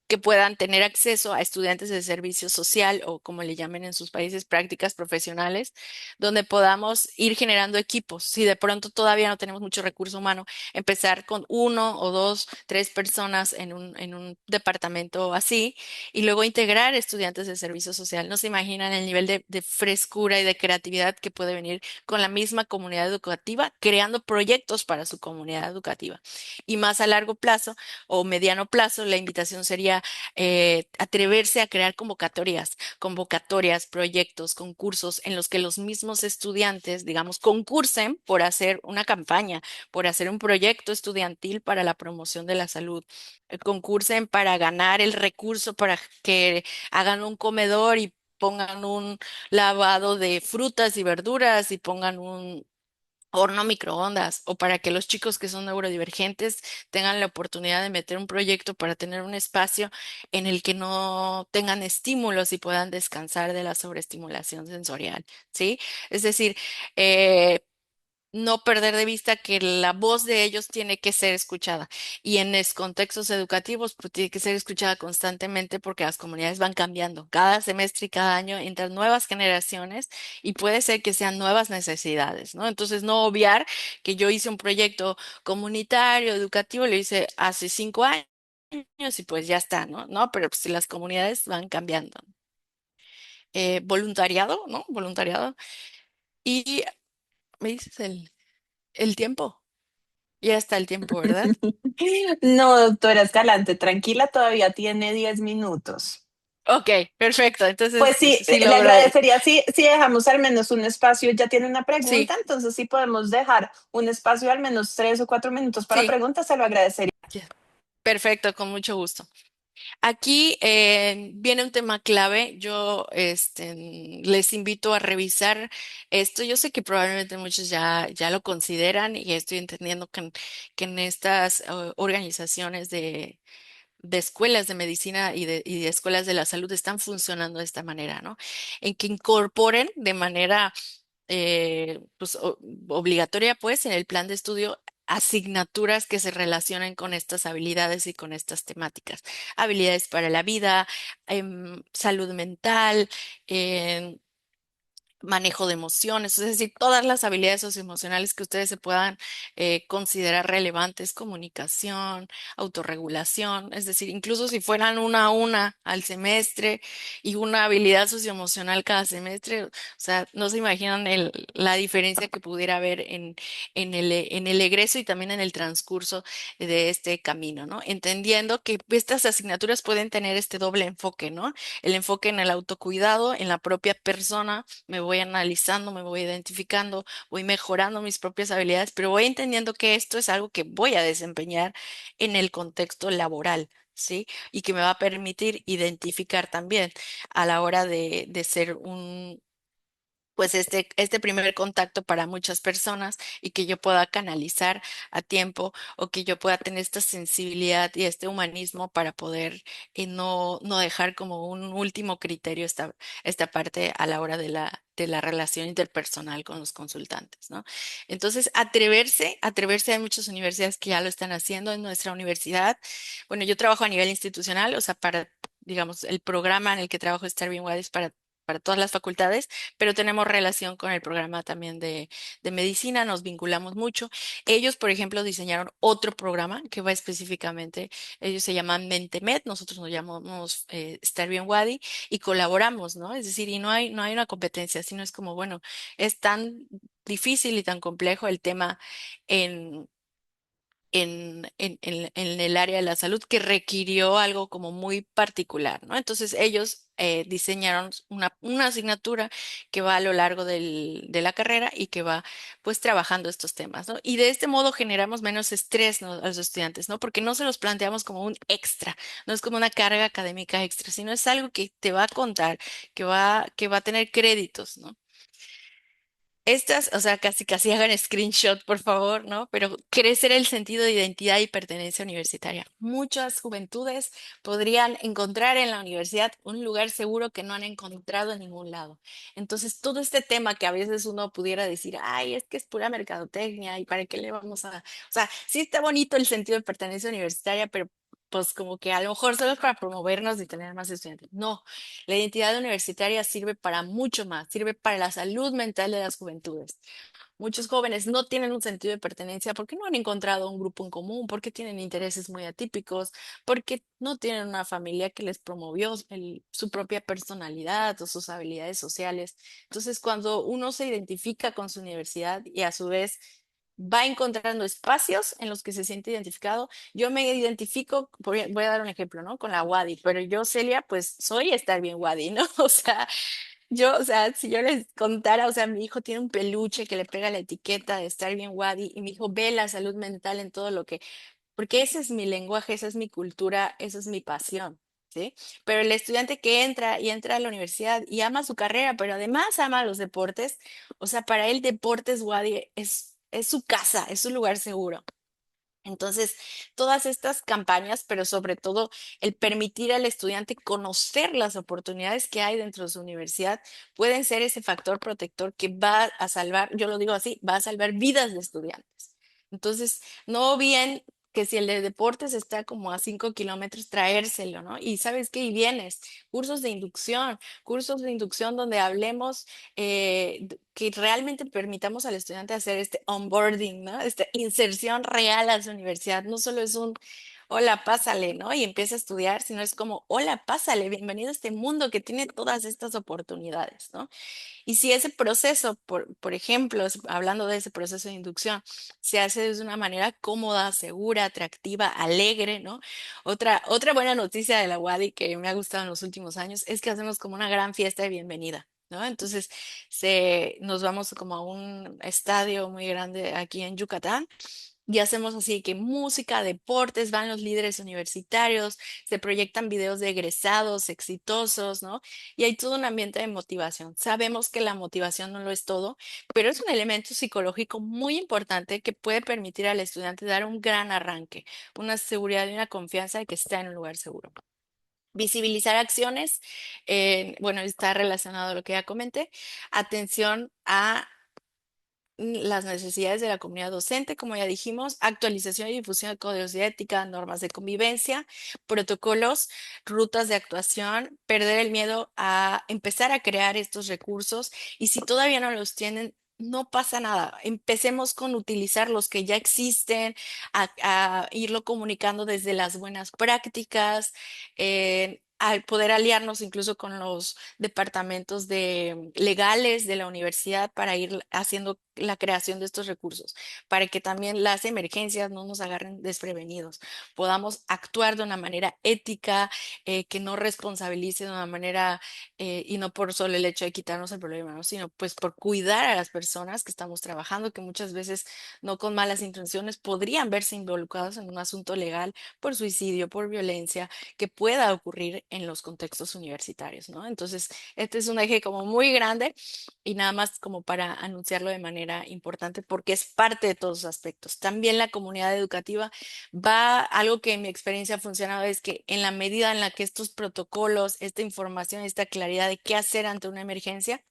que puedan tener acceso a estudiantes de servicio social o como le llamen en sus países, prácticas profesionales, donde podamos ir generando equipos. Si de pronto todavía no tenemos mucho recurso humano, empezar con uno o dos, tres personas en un departamento así y luego integrar estudiantes de servicio social. No se imaginan el nivel de frescura y de creatividad que puede venir con la misma comunidad educativa, creando proyectos para su comunidad educativa. Y más a largo plazo o mediano plazo, la invitación sería atreverse a crear convocatorias, proyectos, concursos en los que los mismos estudiantes, digamos, concursen por hacer una campaña, por hacer un proyecto estudiantil para la promoción de la salud, concursen para ganar el recurso para que hagan un comedor y pongan un lavado de frutas y verduras y pongan un horno microondas o para que los chicos que son neurodivergentes tengan la oportunidad de meter un proyecto para tener un espacio en el que no tengan estímulos y puedan descansar de la sobreestimulación sensorial, ¿sí? Es decir, eh, no perder de vista que la voz de ellos tiene que ser escuchada y en los contextos educativos pues, tiene que ser escuchada constantemente porque las comunidades van cambiando. Cada semestre y cada año entran nuevas generaciones y puede ser que sean nuevas necesidades, ¿no? Entonces, no obviar que yo hice un proyecto comunitario, educativo, lo hice hace 5 años y pues ya está, ¿no? No, pero pues, si las comunidades van cambiando. Voluntariado, ¿no? Voluntariado. Y me dices el tiempo. Ya está el tiempo, ¿verdad? No, doctora Escalante, tranquila, todavía tiene 10 minutos. Ok, perfecto. Pues Entonces, sí, sí le logré. agradecería si dejamos al menos un espacio, ya tiene una pregunta, Sí, entonces si podemos dejar un espacio al menos 3 o 4 minutos para sí. preguntas, se lo agradecería. Ya. Perfecto, con mucho gusto. Aquí viene un tema clave. Yo les invito a revisar esto. Yo sé que probablemente muchos ya lo consideran y estoy entendiendo que en estas organizaciones de escuelas de medicina y de escuelas de la salud están funcionando de esta manera, ¿no? En que incorporen de manera pues, obligatoria, pues, en el plan de estudio asignaturas que se relacionen con estas habilidades y con estas temáticas. Habilidades para la vida, salud mental, manejo de emociones, es decir, todas las habilidades socioemocionales que ustedes se puedan considerar relevantes, comunicación, autorregulación, es decir, incluso si fueran una a una al semestre y una habilidad socioemocional cada semestre, o sea, no se imaginan la diferencia que pudiera haber en el egreso y también en el transcurso de este camino, ¿no? Entendiendo que estas asignaturas pueden tener este doble enfoque, ¿no? El enfoque en el autocuidado, en la propia persona, me voy analizando, me voy identificando, voy mejorando mis propias habilidades, pero voy entendiendo que esto es algo que voy a desempeñar en el contexto laboral, ¿sí? Y que me va a permitir identificar también a la hora de ser pues este primer contacto para muchas personas y que yo pueda canalizar a tiempo o que yo pueda tener esta sensibilidad y este humanismo para poder no dejar como un último criterio esta parte a la hora de la relación interpersonal con los consultantes, ¿no? Entonces, atreverse, hay muchas universidades que ya lo están haciendo en nuestra universidad. Bueno, yo trabajo a nivel institucional, o sea, para, digamos, el programa en el que trabajo Starving Wise para todas las facultades, pero tenemos relación con el programa también de medicina, nos vinculamos mucho. Ellos, por ejemplo, diseñaron otro programa que va específicamente, ellos se llaman MenteMed, nosotros nos llamamos Estar Bien Wadi y colaboramos, ¿no? Es decir, y no hay una competencia, sino es como, bueno, es tan difícil y tan complejo el tema en en el área de la salud que requirió algo como muy particular, ¿no? Entonces ellos diseñaron una asignatura que va a lo largo de la carrera y que va pues trabajando estos temas, ¿no? Y de este modo generamos menos estrés, ¿no? A los estudiantes, ¿no? Porque no se los planteamos como un extra, no es como una carga académica extra, sino es algo que te va a contar, que va a tener créditos, ¿no? Estas, o sea, casi hagan screenshot, por favor, ¿no? Pero crecer el sentido de identidad y pertenencia universitaria. Muchas juventudes podrían encontrar en la universidad un lugar seguro que no han encontrado en ningún lado. Entonces, todo este tema que a veces uno pudiera decir, ay, es que es pura mercadotecnia y para qué le vamos a... O sea, sí está bonito el sentido de pertenencia universitaria, pero pues como que a lo mejor solo es para promovernos y tener más estudiantes. No, la identidad universitaria sirve para mucho más, sirve para la salud mental de las juventudes. Muchos jóvenes no tienen un sentido de pertenencia porque no han encontrado un grupo en común, porque tienen intereses muy atípicos, porque no tienen una familia que les promovió su propia personalidad o sus habilidades sociales. Entonces, cuando uno se identifica con su universidad y a su vez va encontrando espacios en los que se siente identificado, yo me identifico, voy a dar un ejemplo, ¿no? Con la Wadi, pero yo, Celia, pues soy estar bien Wadi, ¿no? O sea, si yo les contara, o sea, mi hijo tiene un peluche que le pega la etiqueta de estar bien Wadi y mi hijo ve la salud mental en todo lo que, porque ese es mi lenguaje, esa es mi cultura, esa es mi pasión, ¿sí? Pero el estudiante que entra y entra a la universidad y ama su carrera, pero además ama los deportes, o sea, para él deportes Wadi es su casa, es su lugar seguro. Entonces, todas estas campañas, pero sobre todo el permitir al estudiante conocer las oportunidades que hay dentro de su universidad, pueden ser ese factor protector que va a salvar, yo lo digo así, va a salvar vidas de estudiantes. Entonces, no bien que si el de deportes está como a 5 kilómetros, traérselo, ¿no? Y sabes qué, y vienes, cursos de inducción donde hablemos que realmente permitamos al estudiante hacer este onboarding, ¿no? Esta inserción real a su universidad. No solo es un, hola, pásale, ¿no? Y empieza a estudiar, sino es como, hola, pásale, bienvenido a este mundo que tiene todas estas oportunidades, ¿no? Y si ese proceso, por ejemplo, hablando de ese proceso de inducción, se hace de una manera cómoda, segura, atractiva, alegre, ¿no? Otra buena noticia de la UADY que me ha gustado en los últimos años es que hacemos como una gran fiesta de bienvenida, ¿no? Entonces, nos vamos como a un estadio muy grande aquí en Yucatán. Y hacemos así que música, deportes, van los líderes universitarios, se proyectan videos de egresados exitosos, ¿no? Y hay todo un ambiente de motivación. Sabemos que la motivación no lo es todo, pero es un elemento psicológico muy importante que puede permitir al estudiante dar un gran arranque, una seguridad y una confianza de que está en un lugar seguro. Visibilizar acciones, bueno, está relacionado a lo que ya comenté. Atención a las necesidades de la comunidad docente, como ya dijimos, actualización y difusión de códigos de ética, normas de convivencia, protocolos, rutas de actuación, perder el miedo a empezar a crear estos recursos y si todavía no los tienen, no pasa nada. Empecemos con utilizar los que ya existen, a irlo comunicando desde las buenas prácticas, al poder aliarnos incluso con los departamentos legales de la universidad para ir haciendo la creación de estos recursos, para que también las emergencias no nos agarren desprevenidos, podamos actuar de una manera ética, que no responsabilice de una manera, y no por solo el hecho de quitarnos el problema, ¿no? Sino pues por cuidar a las personas que estamos trabajando, que muchas veces no con malas intenciones podrían verse involucrados en un asunto legal por suicidio, por violencia que pueda ocurrir en los contextos universitarios, ¿no? Entonces, este es un eje como muy grande y nada más como para anunciarlo de manera importante porque es parte de todos los aspectos. También la comunidad educativa algo que en mi experiencia ha funcionado es que en la medida en la que estos protocolos, esta información, esta claridad de qué hacer ante una emergencia,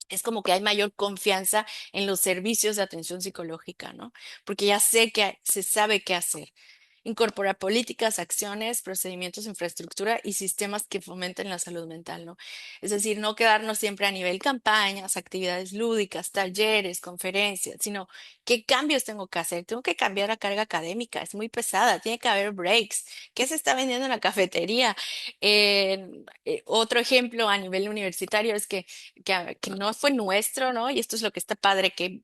es como que hay mayor confianza en los servicios de atención psicológica, ¿no? Porque ya se sabe qué hacer. Incorporar políticas, acciones, procedimientos, infraestructura y sistemas que fomenten la salud mental, ¿no? Es decir, no quedarnos siempre a nivel campañas, actividades lúdicas, talleres, conferencias, sino qué cambios tengo que hacer. Tengo que cambiar la carga académica, es muy pesada, tiene que haber breaks. ¿Qué se está vendiendo en la cafetería? Otro ejemplo a nivel universitario es que no fue nuestro, ¿no? Y esto es lo que está padre, que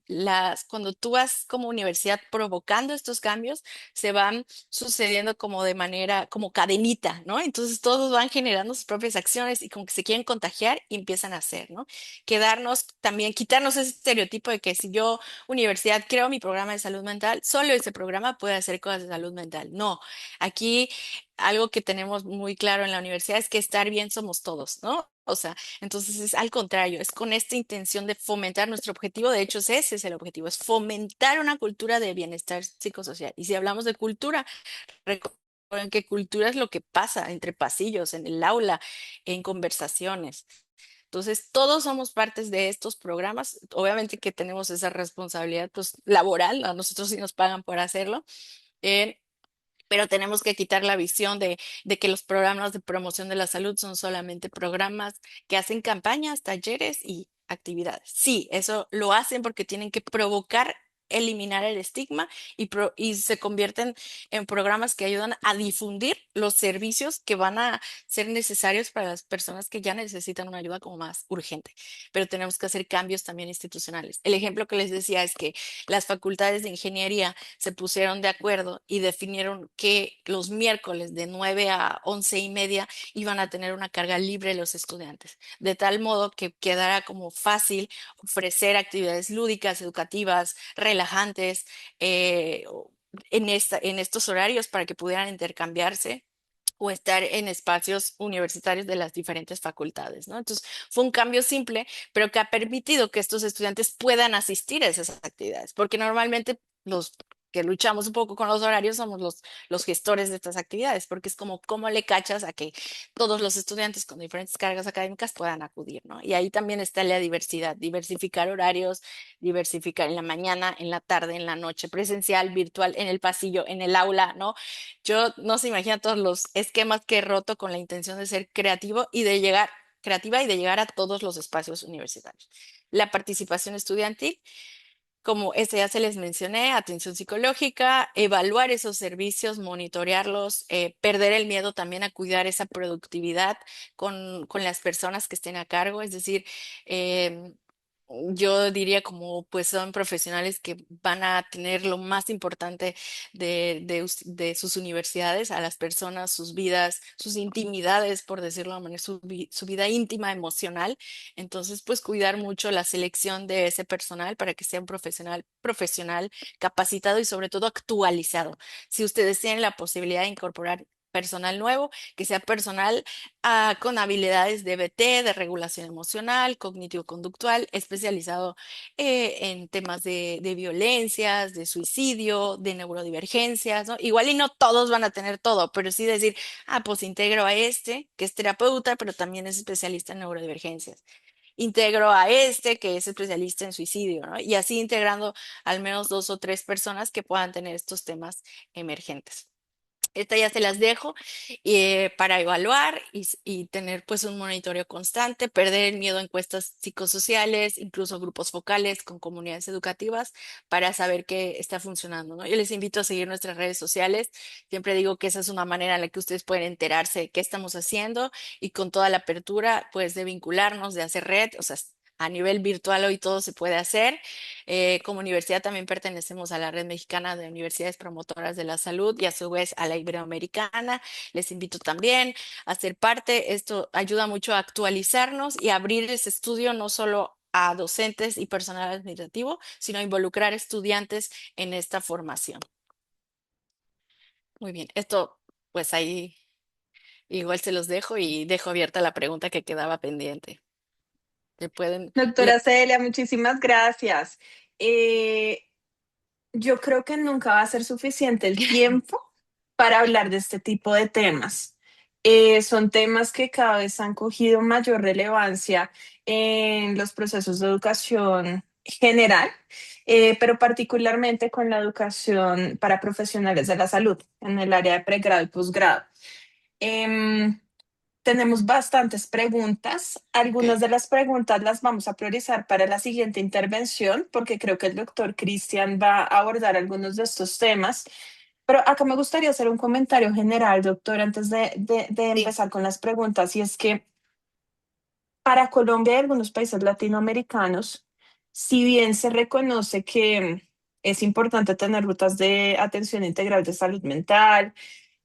cuando tú vas como universidad provocando estos cambios, se van sucediendo como de manera, como cadenita, ¿no? Entonces todos van generando sus propias acciones y como que se quieren contagiar y empiezan a hacer, ¿no? Quedarnos también, quitarnos ese estereotipo de que si yo, universidad, creo mi programa de salud mental, solo ese programa puede hacer cosas de salud mental. No, aquí algo que tenemos muy claro en la universidad es que estar bien somos todos, ¿no? O sea, entonces es al contrario, es con esta intención de fomentar nuestro objetivo, de hecho ese es el objetivo, es fomentar una cultura de bienestar psicosocial. Y si hablamos de cultura, recuerden que cultura es lo que pasa entre pasillos, en el aula, en conversaciones. Entonces, todos somos partes de estos programas. Obviamente que tenemos esa responsabilidad pues, laboral, a nosotros sí nos pagan por hacerlo, eh, pero tenemos que quitar la visión de que los programas de promoción de la salud son solamente programas que hacen campañas, talleres y actividades. Sí, eso lo hacen porque tienen que provocar, eliminar el estigma y se convierten en programas que ayudan a difundir los servicios que van a ser necesarios para las personas que ya necesitan una ayuda como más urgente. Pero tenemos que hacer cambios también institucionales. El ejemplo que les decía es que las facultades de ingeniería se pusieron de acuerdo y definieron que los miércoles de 9 a 11:30 iban a tener una carga libre los estudiantes, de tal modo que quedara como fácil ofrecer actividades lúdicas, educativas, relajantes, en estos horarios para que pudieran intercambiarse o estar en espacios universitarios de las diferentes facultades, ¿no? Entonces, fue un cambio simple, pero que ha permitido que estos estudiantes puedan asistir a esas actividades, porque normalmente los que luchamos un poco con los horarios somos los gestores de estas actividades, porque es como cómo le cachas a que todos los estudiantes con diferentes cargas académicas puedan acudir, ¿no? Y ahí también está la diversidad, diversificar horarios, diversificar en la mañana, en la tarde, en la noche, presencial, virtual, en el pasillo, en el aula, ¿no? Yo no se imagina todos los esquemas que he roto con la intención de ser creativo y de llegar, creativa y de llegar a todos los espacios universitarios. La participación estudiantil, como este ya se les mencioné, atención psicológica, evaluar esos servicios, monitorearlos, perder el miedo también a cuidar esa productividad con las personas que estén a cargo, es decir, em, yo diría como pues son profesionales que van a tener lo más importante de sus universidades, a las personas, sus vidas, sus intimidades, por decirlo de una manera, su vida íntima, emocional. Entonces, pues cuidar mucho la selección de ese personal para que sea un profesional, capacitado y sobre todo actualizado. Si ustedes tienen la posibilidad de incorporar personal nuevo, que sea personal con habilidades de BT, de regulación emocional, cognitivo-conductual, especializado en temas de violencias, de suicidio, de neurodivergencias, ¿no? Igual y no todos van a tener todo, pero sí decir, pues integro a este, que es terapeuta, pero también es especialista en neurodivergencias. Integro a este, que es especialista en suicidio, ¿no? Y así integrando al menos dos o tres personas que puedan tener estos temas emergentes. Esta ya se las dejo para evaluar y tener pues un monitoreo constante, perder el miedo a encuestas psicosociales, incluso grupos focales con comunidades educativas para saber qué está funcionando, ¿no? Yo les invito a seguir nuestras redes sociales. Siempre digo que esa es una manera en la que ustedes pueden enterarse de qué estamos haciendo y con toda la apertura pues de vincularnos, de hacer red, o sea, a nivel virtual hoy todo se puede hacer. Como universidad también pertenecemos a la Red Mexicana de Universidades Promotoras de la Salud y a su vez a la Iberoamericana. Les invito también a ser parte. Esto ayuda mucho a actualizarnos y abrir ese estudio no solo a docentes y personal administrativo, sino a involucrar estudiantes en esta formación. Muy bien, esto pues ahí igual se los dejo y dejo abierta la pregunta que quedaba pendiente. ¿Le pueden, Doctora Celia, muchísimas gracias. Eh, yo creo que nunca va a ser suficiente el tiempo para hablar de este tipo de temas. Son temas que cada vez han cogido mayor relevancia en los procesos de educación general, pero particularmente con la educación para profesionales de la salud en el área de pregrado y posgrado. Em, Tenemos bastantes preguntas. Ok. Algunas de las preguntas las vamos a priorizar para la siguiente intervención porque creo que el doctor Cristian va a abordar algunos de estos temas. Pero acá me gustaría hacer un comentario general, doctor, antes de empezar con las preguntas. Y es que para Colombia y algunos países latinoamericanos, si bien se reconoce que es importante tener rutas de atención integral de salud mental,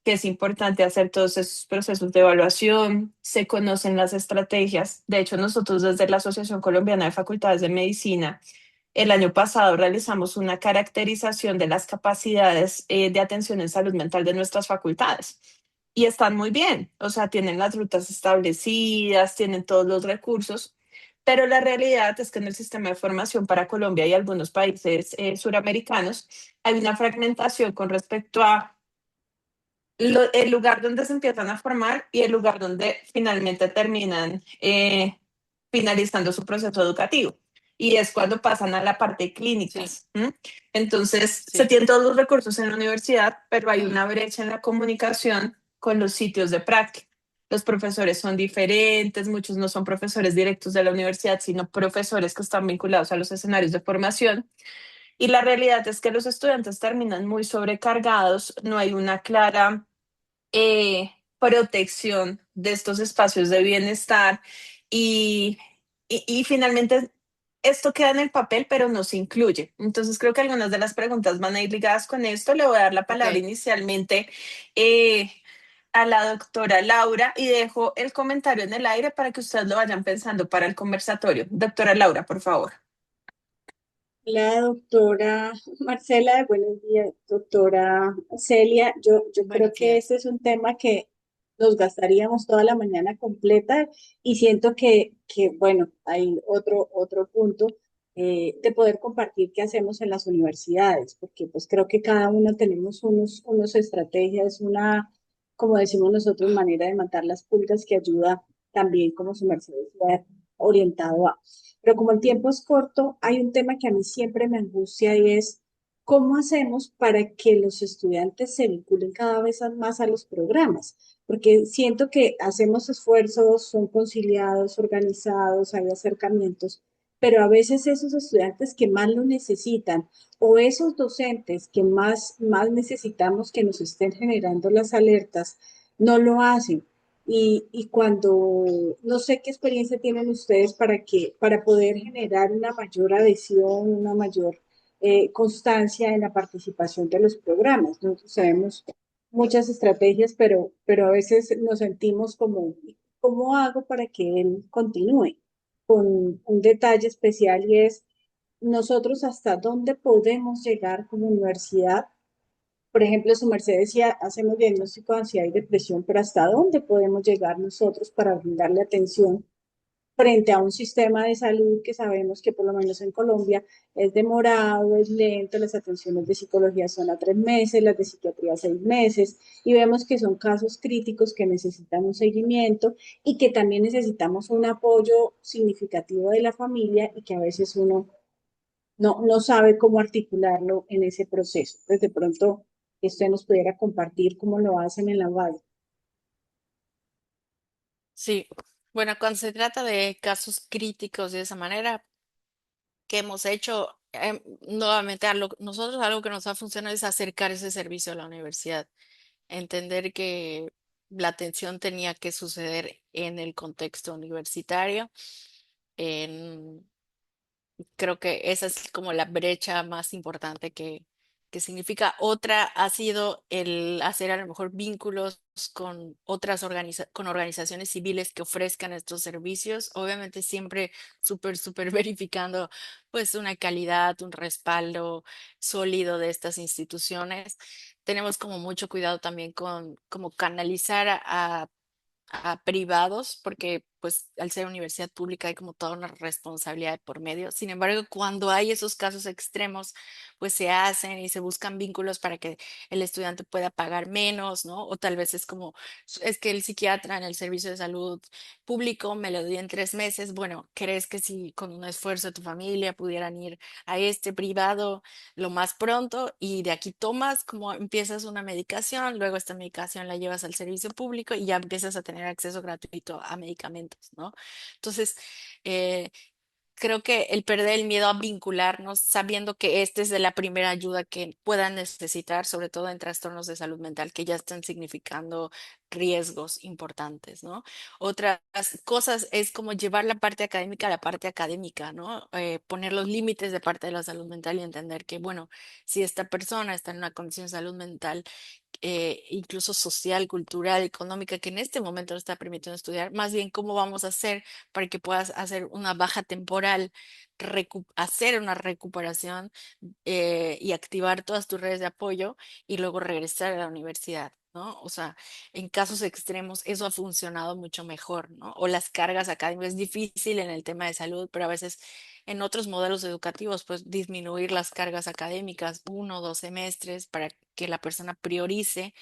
que es importante hacer todos esos procesos de evaluación, se conocen las estrategias. De hecho, nosotros desde la Asociación Colombiana de Facultades de Medicina, el año pasado realizamos una caracterización de las capacidades de atención en salud mental de nuestras facultades. Y están muy bien, o sea, tienen las rutas establecidas, tienen todos los recursos, pero la realidad es que en el sistema de formación para Colombia y algunos países suramericanos hay una fragmentación con respecto a el lugar donde se empiezan a formar y el lugar donde finalmente terminan finalizando su proceso educativo. y es cuando pasan a la parte de Sí, clínicas. ¿M? Entonces, se sí. tienen todos los recursos en la universidad, pero hay una brecha en la comunicación con los sitios de práctica. Los profesores son diferentes, muchos no son profesores directos de la universidad, sino profesores que están vinculados a los escenarios de formación. Y la realidad es que los estudiantes terminan muy sobrecargados, no hay una clara protección de estos espacios de bienestar y, y finalmente esto queda en el papel, pero no se incluye. Entonces creo que algunas de las preguntas van a ir ligadas con esto. Le voy a dar la palabra Ok. inicialmente eh, a la doctora Laura y dejo el comentario en el aire para que ustedes lo vayan pensando para el conversatorio. Doctora Laura, por favor. La doctora Marcela, buenos días, doctora Celia. Yo creo Buenos que días. este es un tema que nos gastaríamos toda la mañana completa y siento bueno, hay otro punto de poder compartir qué hacemos en las universidades, porque pues creo que cada uno tenemos unos estrategias, como decimos nosotros, manera de matar las pulgas que ayuda también, como su merced decía, orientado a. Pero como el tiempo es corto, hay un tema que a mí siempre me angustia y es cómo hacemos para que los estudiantes se vinculen cada vez más a los programas, porque siento que hacemos esfuerzos, son conciliados, organizados, hay acercamientos, pero a veces esos estudiantes que más lo necesitan o esos docentes que más necesitamos que nos estén generando las alertas, no lo hacen. Y cuando, no sé qué experiencia tienen ustedes para poder generar una mayor adhesión, una mayor constancia en la participación de los programas. Nosotros sabemos muchas estrategias, pero a veces nos sentimos como, ¿cómo hago para que él continúe? Con un detalle especial y es nosotros hasta dónde podemos llegar como universidad. Por ejemplo, su merced decía, hacemos diagnóstico de ansiedad y depresión, pero ¿hasta dónde podemos llegar nosotros para brindarle atención frente a un sistema de salud que sabemos que por lo menos en Colombia es demorado, es lento, las atenciones de psicología son a 3 meses, las de psiquiatría a 6 meses, y vemos que son casos críticos que necesitan un seguimiento y que también necesitamos un apoyo significativo de la familia y que a veces uno no sabe cómo articularlo en ese proceso. Pues de pronto, usted nos pudiera compartir cómo lo hacen en la UAD. Sí. Bueno, cuando se trata de casos críticos de esa manera, que hemos hecho, nuevamente, nosotros algo que nos ha funcionado es acercar ese servicio a la universidad, entender que la atención tenía que suceder en el contexto universitario. Creo que esa es como la brecha más importante que significa. Otra ha sido el hacer a lo mejor vínculos con con organizaciones civiles que ofrezcan estos servicios. Obviamente siempre súper verificando pues una calidad, un respaldo sólido de estas instituciones. Tenemos como mucho cuidado también con como canalizar a privados, porque pues al ser universidad pública hay como toda una responsabilidad de por medio. Sin embargo, cuando hay esos casos extremos, pues se hacen y se buscan vínculos para que el estudiante pueda pagar menos, ¿no? O tal vez es como, es que el psiquiatra en el servicio de salud público me lo dio en 3 meses. Bueno, ¿crees que si con un esfuerzo de tu familia pudieran ir a este privado lo más pronto y de aquí tomas como empiezas una medicación, luego esta medicación la llevas al servicio público y ya empiezas a tener acceso gratuito a medicamentos, ¿no? Entonces, eh, creo que el perder el miedo a vincularnos, sabiendo que este es de la primera ayuda que puedan necesitar, sobre todo en trastornos de salud mental que ya están significando riesgos importantes, ¿no? Otras cosas es como llevar la parte académica a la parte académica, ¿no? Poner los límites de parte de la salud mental y entender que, bueno, si esta persona está en una condición de salud mental, incluso social, cultural, económica, que en este momento no está permitiendo estudiar, más bien cómo vamos a hacer para que puedas hacer una baja temporal, hacer una recuperación, y activar todas tus redes de apoyo y luego regresar a la universidad, ¿no? O sea, en casos extremos eso ha funcionado mucho mejor, ¿no? O las cargas académicas, es difícil en el tema de salud, pero a veces en otros modelos educativos, pues disminuir las cargas académicas, 1 o 2 semestres, para que la persona priorice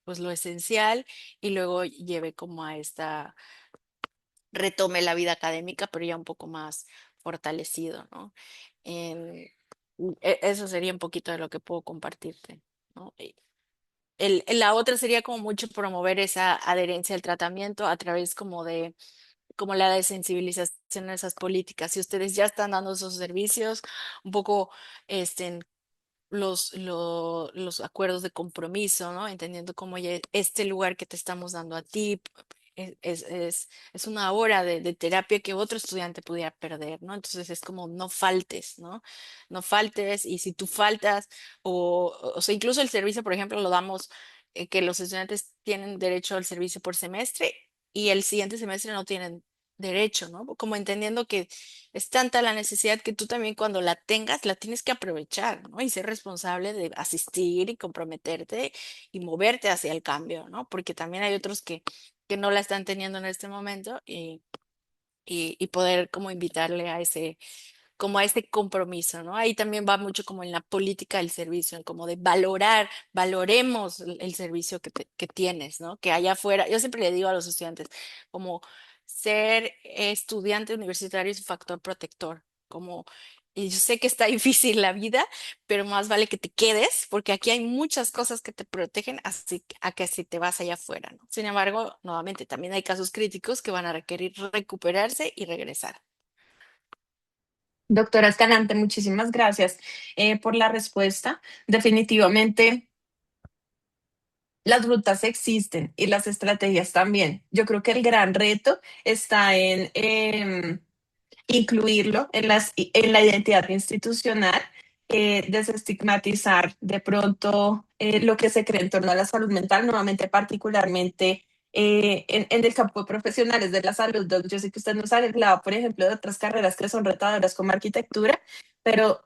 pues, lo esencial y luego lleve como a esta retome la vida académica, pero ya un poco más fortalecido, ¿no? Em, Eso sería un poquito de lo que puedo compartirte, ¿no? La otra sería como mucho promover esa adherencia al tratamiento a través como de como la desensibilización de esas políticas. Si ustedes ya están dando esos servicios, un poco este, los acuerdos de compromiso, ¿no? Entendiendo cómo ya este lugar que te estamos dando a ti es una hora de terapia que otro estudiante pudiera perder, ¿no? Entonces es como no faltes, ¿no? No faltes y si tú faltas o sea, incluso el servicio, por ejemplo, lo damos que los estudiantes tienen derecho al servicio por semestre y el siguiente semestre no tienen derecho, ¿no? Como entendiendo que es tanta la necesidad que tú también cuando la tengas, la tienes que aprovechar, ¿no? Y ser responsable de asistir y comprometerte y moverte hacia el cambio, ¿no? Porque también hay otros que no la están teniendo en este momento y poder como invitarle a ese como a este compromiso, ¿no? Ahí también va mucho como en la política del servicio, como de valorar, valoremos el servicio que tienes, ¿no? Que allá afuera, yo siempre le digo a los estudiantes, como ser estudiante universitario es un factor protector, como, y yo sé que está difícil la vida, pero más vale que te quedes, porque aquí hay muchas cosas que te protegen, así a que si te vas allá afuera, ¿no? Sin embargo, nuevamente, también hay casos críticos que van a requerir recuperarse y regresar. Doctora Escalante, muchísimas gracias por la respuesta. Definitivamente, las rutas existen y las estrategias también. Yo creo que el gran reto está en incluirlo en la identidad institucional, desestigmatizar de pronto lo que se cree en torno a la salud mental, nuevamente particularmente en el campo de profesionales de la salud. Yo sé que usted nos ha hablado, por ejemplo, de otras carreras que son retadoras como arquitectura, pero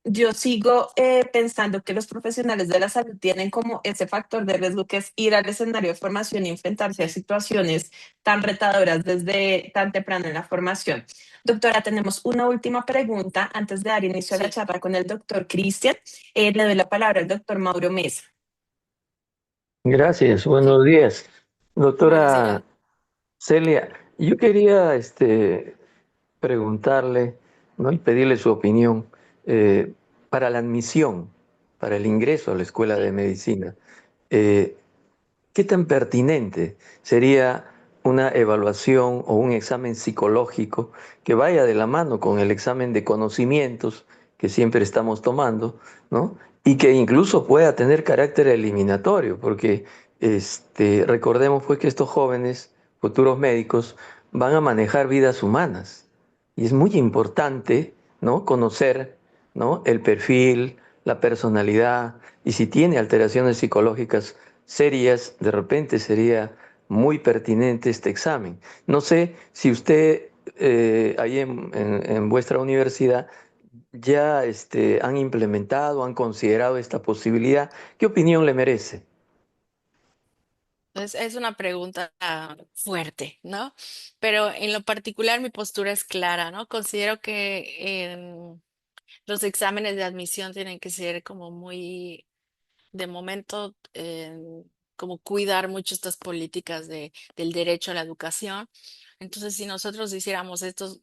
yo sigo pensando que los profesionales de la salud tienen como ese factor de riesgo que es ir al escenario de formación y enfrentarse a Sí, situaciones tan retadoras desde tan temprano en la formación. Doctora, tenemos una última pregunta antes de dar inicio a la sí. charla con el doctor Cristian. Le doy la palabra al doctor Mauro Mesa. Gracias, Sí, buenos días. buenos Doctora días. Celia, yo quería preguntarle, ¿no? y pedirle su opinión eh, para la admisión, para el ingreso a la Escuela de Sí, Medicina. eh, ¿Qué tan pertinente sería una evaluación o un examen psicológico que vaya de la mano con el examen de conocimientos que siempre estamos tomando, ¿no? Y que incluso pueda tener carácter eliminatorio, porque recordemos pues que estos jóvenes, futuros médicos, van a manejar vidas humanas. Y es muy importante, ¿no? Conocer, ¿no? el perfil, la personalidad, y si tiene alteraciones psicológicas serias, de repente sería muy pertinente este examen. No sé si usted ahí en vuestra universidad ya han implementado, han considerado esta posibilidad. ¿Qué opinión le merece? es una pregunta fuerte, ¿no? Pero en lo particular mi postura es clara, ¿no? Considero que los exámenes de admisión tienen que ser como muy, de momento, como cuidar mucho estas políticas del derecho a la educación. Entonces, si nosotros hiciéramos estos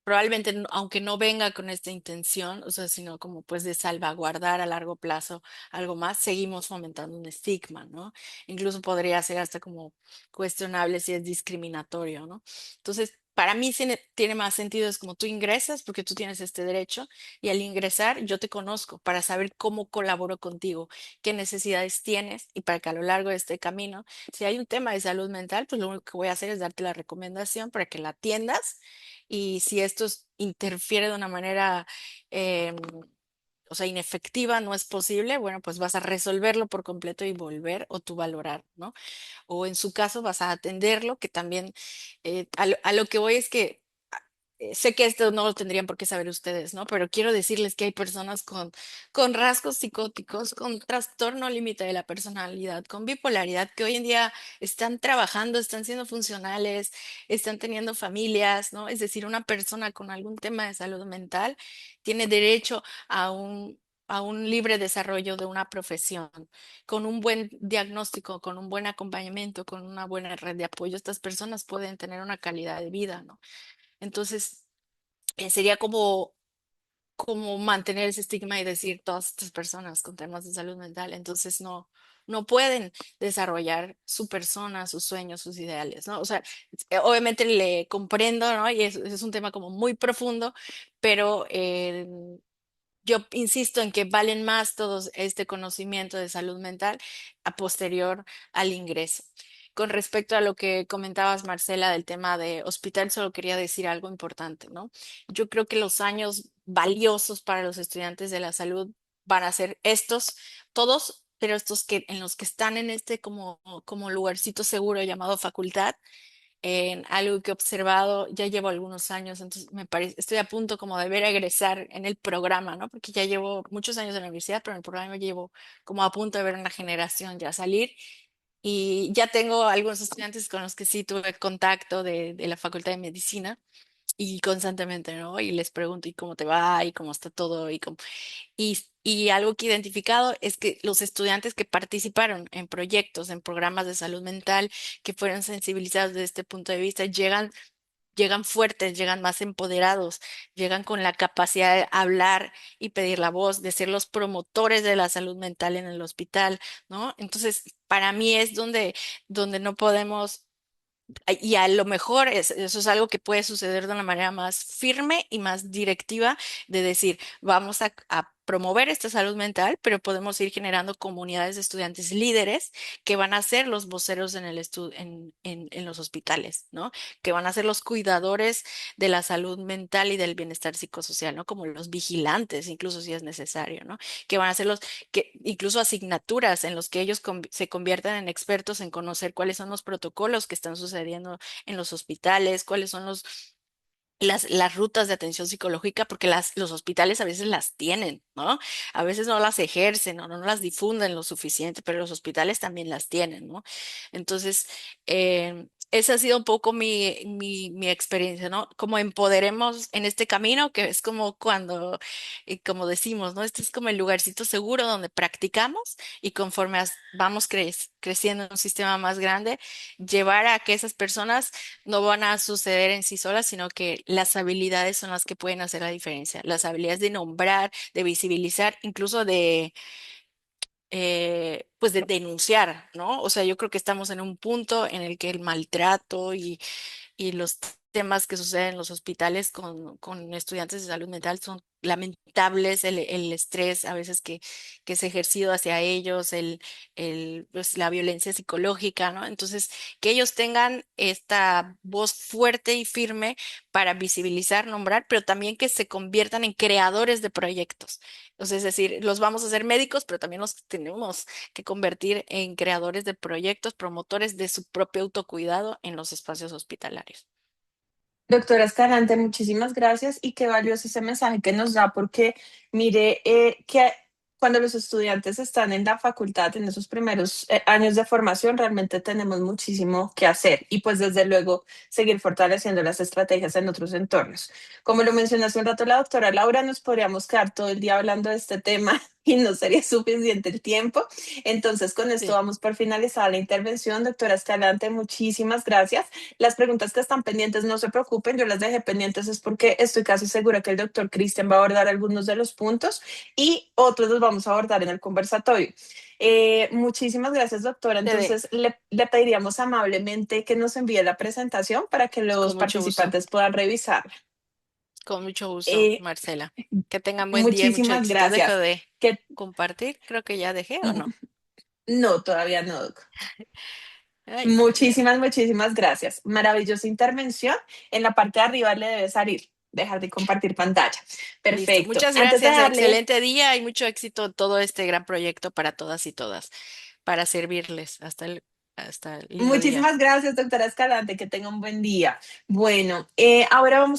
probablemente, aunque no venga con esta intención, o sea, sino como pues de salvaguardar a largo plazo algo más, seguimos fomentando un estigma, ¿no? Incluso podría ser hasta como cuestionable si es discriminatorio, ¿no? Entonces, para mí tiene más sentido, es como tú ingresas porque tú tienes este derecho y al ingresar yo te conozco para saber cómo colaboro contigo, qué necesidades tienes y para que a lo largo de este camino, si hay un tema de salud mental, pues lo único que voy a hacer es darte la recomendación para que la atiendas y si esto interfiere de una manera, o sea, inefectiva, no es posible, bueno, pues vas a resolverlo por completo y volver o tú valorar, ¿no? O en su caso vas a atenderlo, que también a lo que voy es que sé que esto no lo tendrían por qué saber ustedes, ¿no? Pero quiero decirles que hay personas con rasgos psicóticos, con trastorno límite de la personalidad, con bipolaridad, que hoy en día están trabajando, están siendo funcionales, están teniendo familias, ¿no? Es decir, una persona con algún tema de salud mental tiene derecho a a un libre desarrollo de una profesión, con un buen diagnóstico, con un buen acompañamiento, con una buena red de apoyo, estas personas pueden tener una calidad de vida, ¿no? Entonces, sería como mantener ese estigma y decir todas estas personas con temas de salud mental, entonces no pueden desarrollar su persona, sus sueños, sus ideales, ¿no? O sea, obviamente le comprendo, ¿no? Y es un tema como muy profundo, pero yo insisto en que valen más todos este conocimiento de salud mental a posterior al ingreso. Con respecto a lo que comentabas, Marcela, del tema de hospital, solo quería decir algo importante, ¿no? Yo creo que los años valiosos para los estudiantes de la salud van a ser estos, todos, pero estos que en los que están en este como lugarcito seguro llamado facultad, en algo que he observado, ya llevo algunos años, entonces me parece, estoy a punto como de ver egresar en el programa, ¿no? Porque ya llevo muchos años en la universidad, pero en el programa llevo como a punto de ver una generación ya salir. Y ya tengo algunos estudiantes con los que sí tuve contacto de la Facultad de Medicina y constantemente, ¿no? Y les pregunto, ¿y cómo te va? ¿Y cómo está todo? Y algo que he identificado es que los estudiantes que participaron en proyectos, en programas de salud mental, que fueron sensibilizados desde este punto de vista, llegan fuertes, llegan más empoderados, llegan con la capacidad de hablar y pedir la voz, de ser los promotores de la salud mental en el hospital, ¿no? Entonces, para mí es donde no podemos y a lo mejor eso es algo que puede suceder de una manera más firme y más directiva de decir, vamos a promover esta salud mental, pero podemos ir generando comunidades de estudiantes líderes que van a ser los voceros en en los hospitales, ¿no? Que van a ser los cuidadores de la salud mental y del bienestar psicosocial, ¿no? Como los vigilantes, incluso si es necesario, ¿no? Que van a ser los que incluso asignaturas en los que ellos se conviertan en expertos en conocer cuáles son los protocolos que están sucediendo en los hospitales, cuáles son las rutas de atención psicológica, porque los hospitales a veces las tienen, ¿no? A veces no las ejercen o no las difunden lo suficiente, pero los hospitales también las tienen, ¿no? Entonces, esa ha sido un poco mi experiencia, ¿no? Como empoderemos en este camino, que es como cuando, como decimos, ¿no? Este es como el lugarcito seguro donde practicamos y conforme vamos creciendo en un sistema más grande, llevar a que esas personas no van a suceder en sí solas, sino que las habilidades son las que pueden hacer la diferencia. Las habilidades de nombrar, de visibilizar, incluso pues de denunciar, ¿no? O sea, yo creo que estamos en un punto en el que el maltrato y los temas que suceden en los hospitales con estudiantes de salud mental son lamentables, el estrés a veces que es ejercido hacia ellos, pues, la violencia psicológica, ¿no? Entonces, que ellos tengan esta voz fuerte y firme para visibilizar, nombrar, pero también que se conviertan en creadores de proyectos. Entonces, es decir, los vamos a hacer médicos, pero también los tenemos que convertir en creadores de proyectos, promotores de su propio autocuidado en los espacios hospitalarios. Doctora Escalante, muchísimas gracias y qué valioso ese mensaje que nos da, porque mire que cuando los estudiantes están en la facultad, en esos primeros años de formación, realmente tenemos muchísimo que hacer y pues desde luego seguir fortaleciendo las estrategias en otros entornos. Como lo mencionó hace un rato la doctora Laura, nos podríamos quedar todo el día hablando de este tema y no sería suficiente el tiempo. Entonces, con esto Sí, vamos por finalizar la intervención. Doctora Escalante, muchísimas gracias. Las preguntas que están pendientes, no se preocupen, yo las dejé pendientes es porque estoy casi segura que el doctor Cristian va a abordar algunos de los puntos y otros los vamos a abordar en el conversatorio. Muchísimas gracias, doctora. te de- Entonces, le pediríamos amablemente que nos envíe la presentación para que los con mucho gusto, participantes puedan revisarla. con mucho gusto, Eh, Marcela. Que tengan buen día y mucho Muchísimas éxito. Dejo gracias. de Que, compartir, creo que ya dejé o no. no, todavía no, doc. Ay, bueno. Muchísimas gracias. Maravillosa intervención. En la parte de arriba le debe salir, dejar de compartir pantalla. Listo. Perfecto. Muchas Antes de gracias. darle, Excelente día y mucho éxito en todo este gran proyecto para todas y todas, para servirles. Hasta el lindo día. muchísimas gracias, doctora Escalante, que tenga un buen día. Bueno, ahora vamos